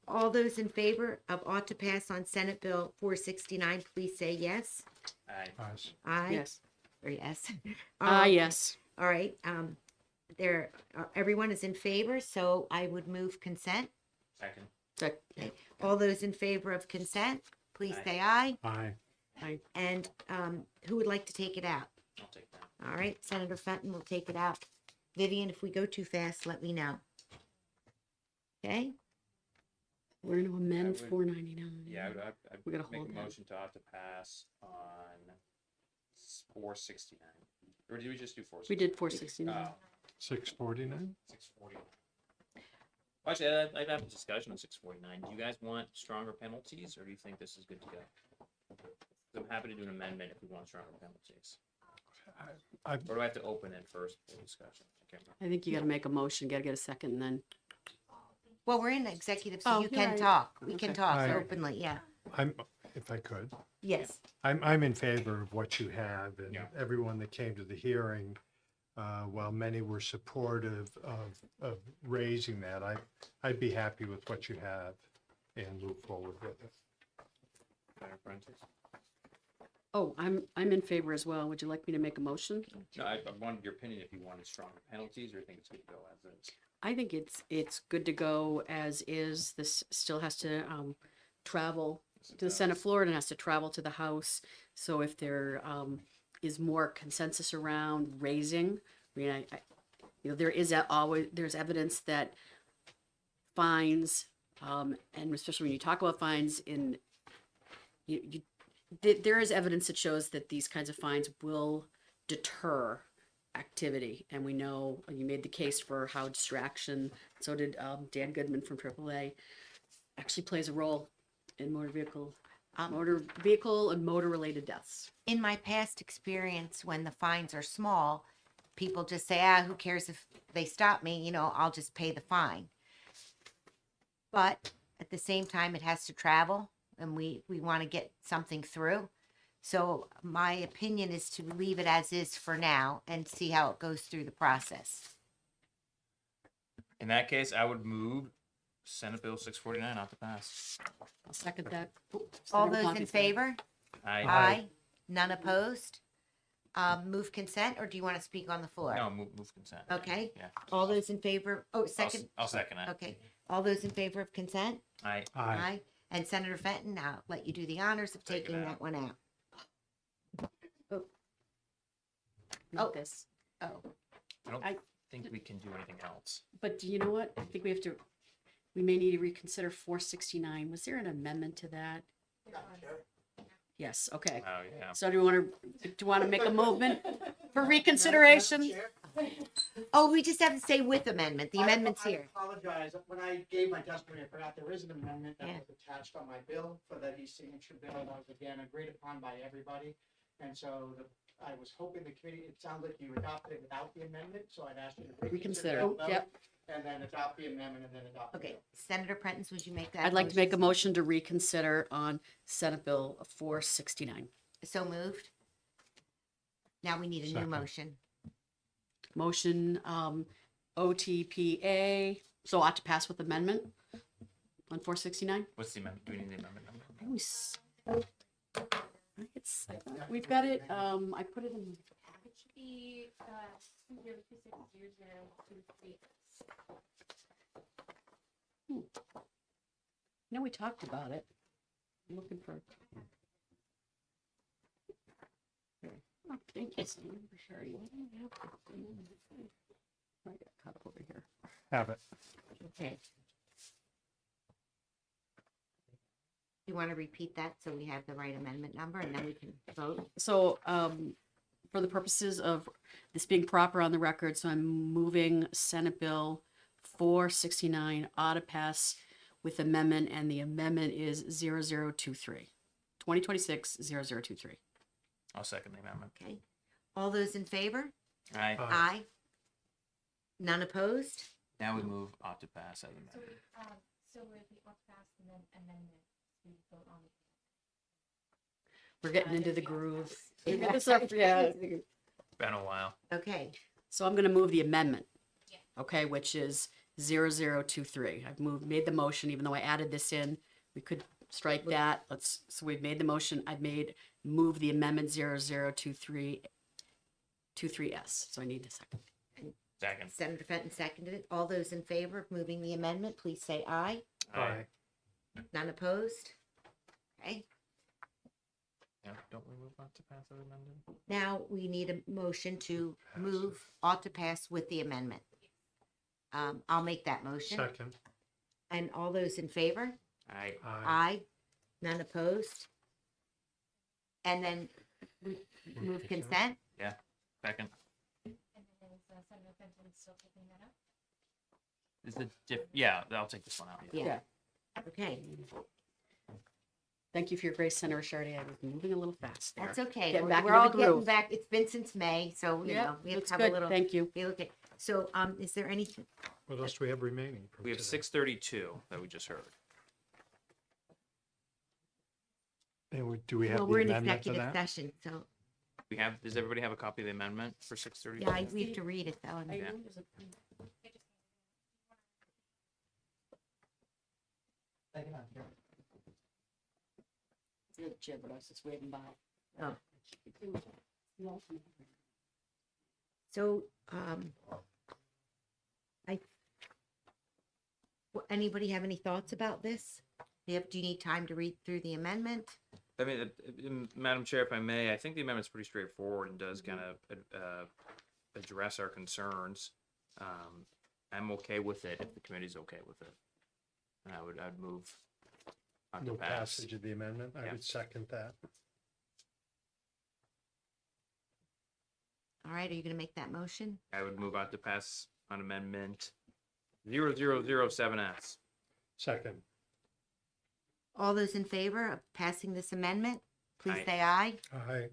All those in favor of ought to pass on Senate Bill 469, please say yes. Aye. Yes. Aye. Yes. Or yes. Yes. All right, everyone is in favor, so I would move consent. Second. Okay. All those in favor of consent, please Aye. say aye. Aye. Aye. And who would like to take it out? I'll take that. All right, Senator Fenton will take it out. Vivian, if we go too fast, let me know. Okay, We're going to amend I would- 499. Yeah, We gotta make hold a that. motion to ought to pass on 469. Or did we just do 469? We did 469. 649? 640. Actually, I'd have a discussion on 649. Do you guys want stronger penalties, or do you think this is good to go? I'm happy to do an amendment if we want stronger penalties. Or do I have to open it first for discussion? I can't remember. I think you got to make a motion, got to get a second, and then. well, we're in executive, so Oh, you you're can right. talk. We can Okay. talk Aye. openly, yeah. If I could. Yes. I'm in favor of what you have, and Yeah. everyone that came to the hearing, while many were supportive of raising that, I'd be happy with what you have and move forward with it. Better apprentice? Oh, I'm in favor as well. Would you like me to make a motion? No, I wanted your opinion if you wanted stronger penalties or think it's good to go as is. I think it's good to go as is. This still has to travel to the Senate floor and it has to travel to the House. So if there is more consensus around raising, I mean, I there is there's evidence that fines, and especially when you talk about fines there is evidence that shows that these kinds of fines will deter activity. And we know you made the case for how distraction, so did Dan Goodman from AAA, actually plays a role in motor vehicle and motor related deaths. In my past experience, when the fines are small, people just say, who cares if they stop me? I'll just pay the fine. But at the same time, it has to travel, and we want to get something through. So my opinion is to leave it as is for now and see how it goes through the process. In that case, I would move Senate Bill 649 off the pass. I'll second that. All those in favor? Aye. None opposed? Move consent, or do you want to speak on the floor? No, move consent. Okay. Yeah. All those in favor? Oh, second. I'll second it. Okay. All those in favor of consent? Aye. Aye. And Senator Fenton, I'll let you do the honors of Take it taking out. that one out. Read this. Oh, I don't I- think we can do anything else. But you know what? I think we may need to reconsider 469. Was there an amendment to that? Yes, okay. Oh, yeah. So do you want to make a movement for reconsideration? oh, we just have to say with amendment. The amendment's here. I apologize. When I gave my testimony, I forgot there is an amendment that Yeah. was attached on my bill for the e-signature bill. That was again agreed upon by everybody. And so I was hoping the committee, it sounds like you adopted it without the amendment, so I'd ask you to Reconsider. the vote, Yep. And then adopt the amendment and then adopt. the Okay, bill. Senator Prentice, would you make that? I'd like to make a motion to reconsider on Senate Bill 469. So moved. Now we need a new Second. motion. Motion, OTPA, so ought to pass with amendment on 469? What's the amendment? Do we need the amendment number? We've got it, I put it in. It should be 0260023. No, we talked about it. I'm looking for. Oh, thank you, Senator Sherry. I got caught up over here. Have it. Okay. You want to repeat that so we have the right amendment number and then we can vote? So, for the purposes of this being proper on the record, so I'm moving Senate Bill 469 ought to pass with amendment, and the amendment is 0023. 2026-0023. I'll second the amendment. Okay. All those in favor? Aye. Aye. None opposed? Now we move ought to pass as So, amended. so would we all pass and then amendment, we vote on it? We're getting into the groove. Been a while. Okay. So I'm going to move the amendment, okay, which is 0023. I've moved, made the motion, even though I added this in. We could strike that. So we've made the motion. I've move the amendment 0023, 23S. So I need a second. Second. Senator Fenton seconded it. All those in favor of moving the amendment, please say aye. Aye. None opposed? Okay. Yeah, don't we move ought to pass as amended? Now we need a motion to move ought to pass with the amendment. I'll make that motion. Second. And all those in favor? Aye. Aye. None opposed? And then we move consent? Yeah. Second. And then is Senator Fenton still picking that up? Is the yeah, I'll take this one out. Yeah. Okay. Thank you for your grace, Senator Shardy. I was moving a little fast there. That's okay. Getting We're, back we're into all the getting groove. back. It's been since May, so you Yeah, know we have looks to have good. a little. Thank you. Be okay. So, is there anything? What else do we have remaining? from We have today? 632 that we just heard. And do we have Well, the we're in amendment to executive that? session, so We have. Does everybody have a copy of the amendment for 632? yeah, we have to read it though. and- I Yeah. know there's a- You're the chair, but I was just waving by. Oh. So, anybody have any thoughts about this? Yep, do you need time to read through the amendment? I mean, Madam Chair, if I may, I think the amendment's pretty straightforward and does kind of address our concerns. I'm okay with it if the committee's okay with it. And I'd move on to No pass. passage of the amendment. I Yeah. would second that. All right, are you gonna make that motion? I would move on to pass on amendment 0007S. Second. All those in favor of passing this amendment, please Aye. say aye. Aye.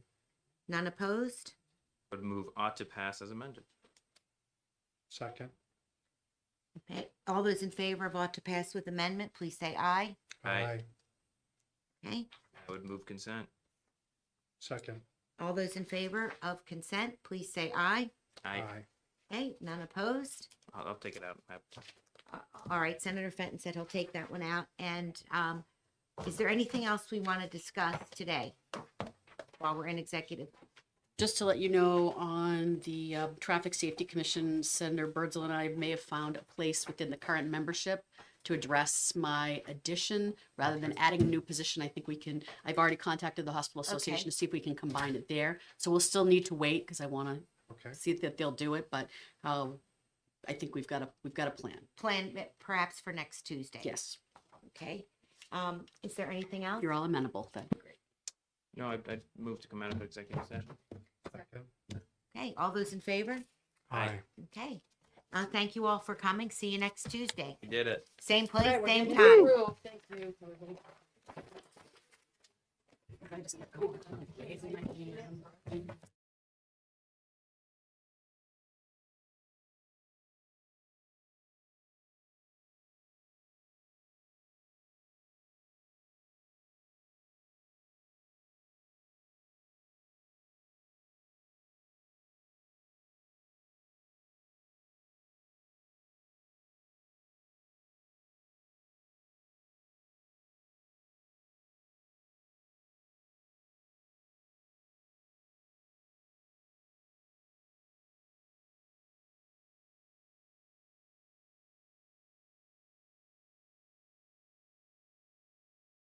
None opposed? Would move ought to pass as amended. Second. Okay, all those in favor of ought to pass with amendment, please say aye. Aye. Okay, I would move consent. Second. all those in favor of consent, please say aye. Aye. Okay, none opposed? I'll take it out. All right, Senator Fenton said he'll take that one out. And is there anything else we want to discuss today while we're in executive? Just to let you know, on the Traffic Safety Commission, Senator Birdsall and I may have found a place within the current membership to address my addition rather than adding a new position. I think we can, I've already contacted the Hospital Association Okay. to see if we can combine it there. So we'll still need to wait because I want to Okay. see that they'll do it, but I think we've got a plan. Plan perhaps for next Tuesday? Yes. Okay. Is there anything else? You're all amenable then. Great. No, I'd move to come out of executive session. Second. Okay, all those in favor? Aye. Okay. Thank you all for coming. See you next Tuesday. We did it. Same place, All right, we're same getting time. through. Thank you, everybody. I just kept going.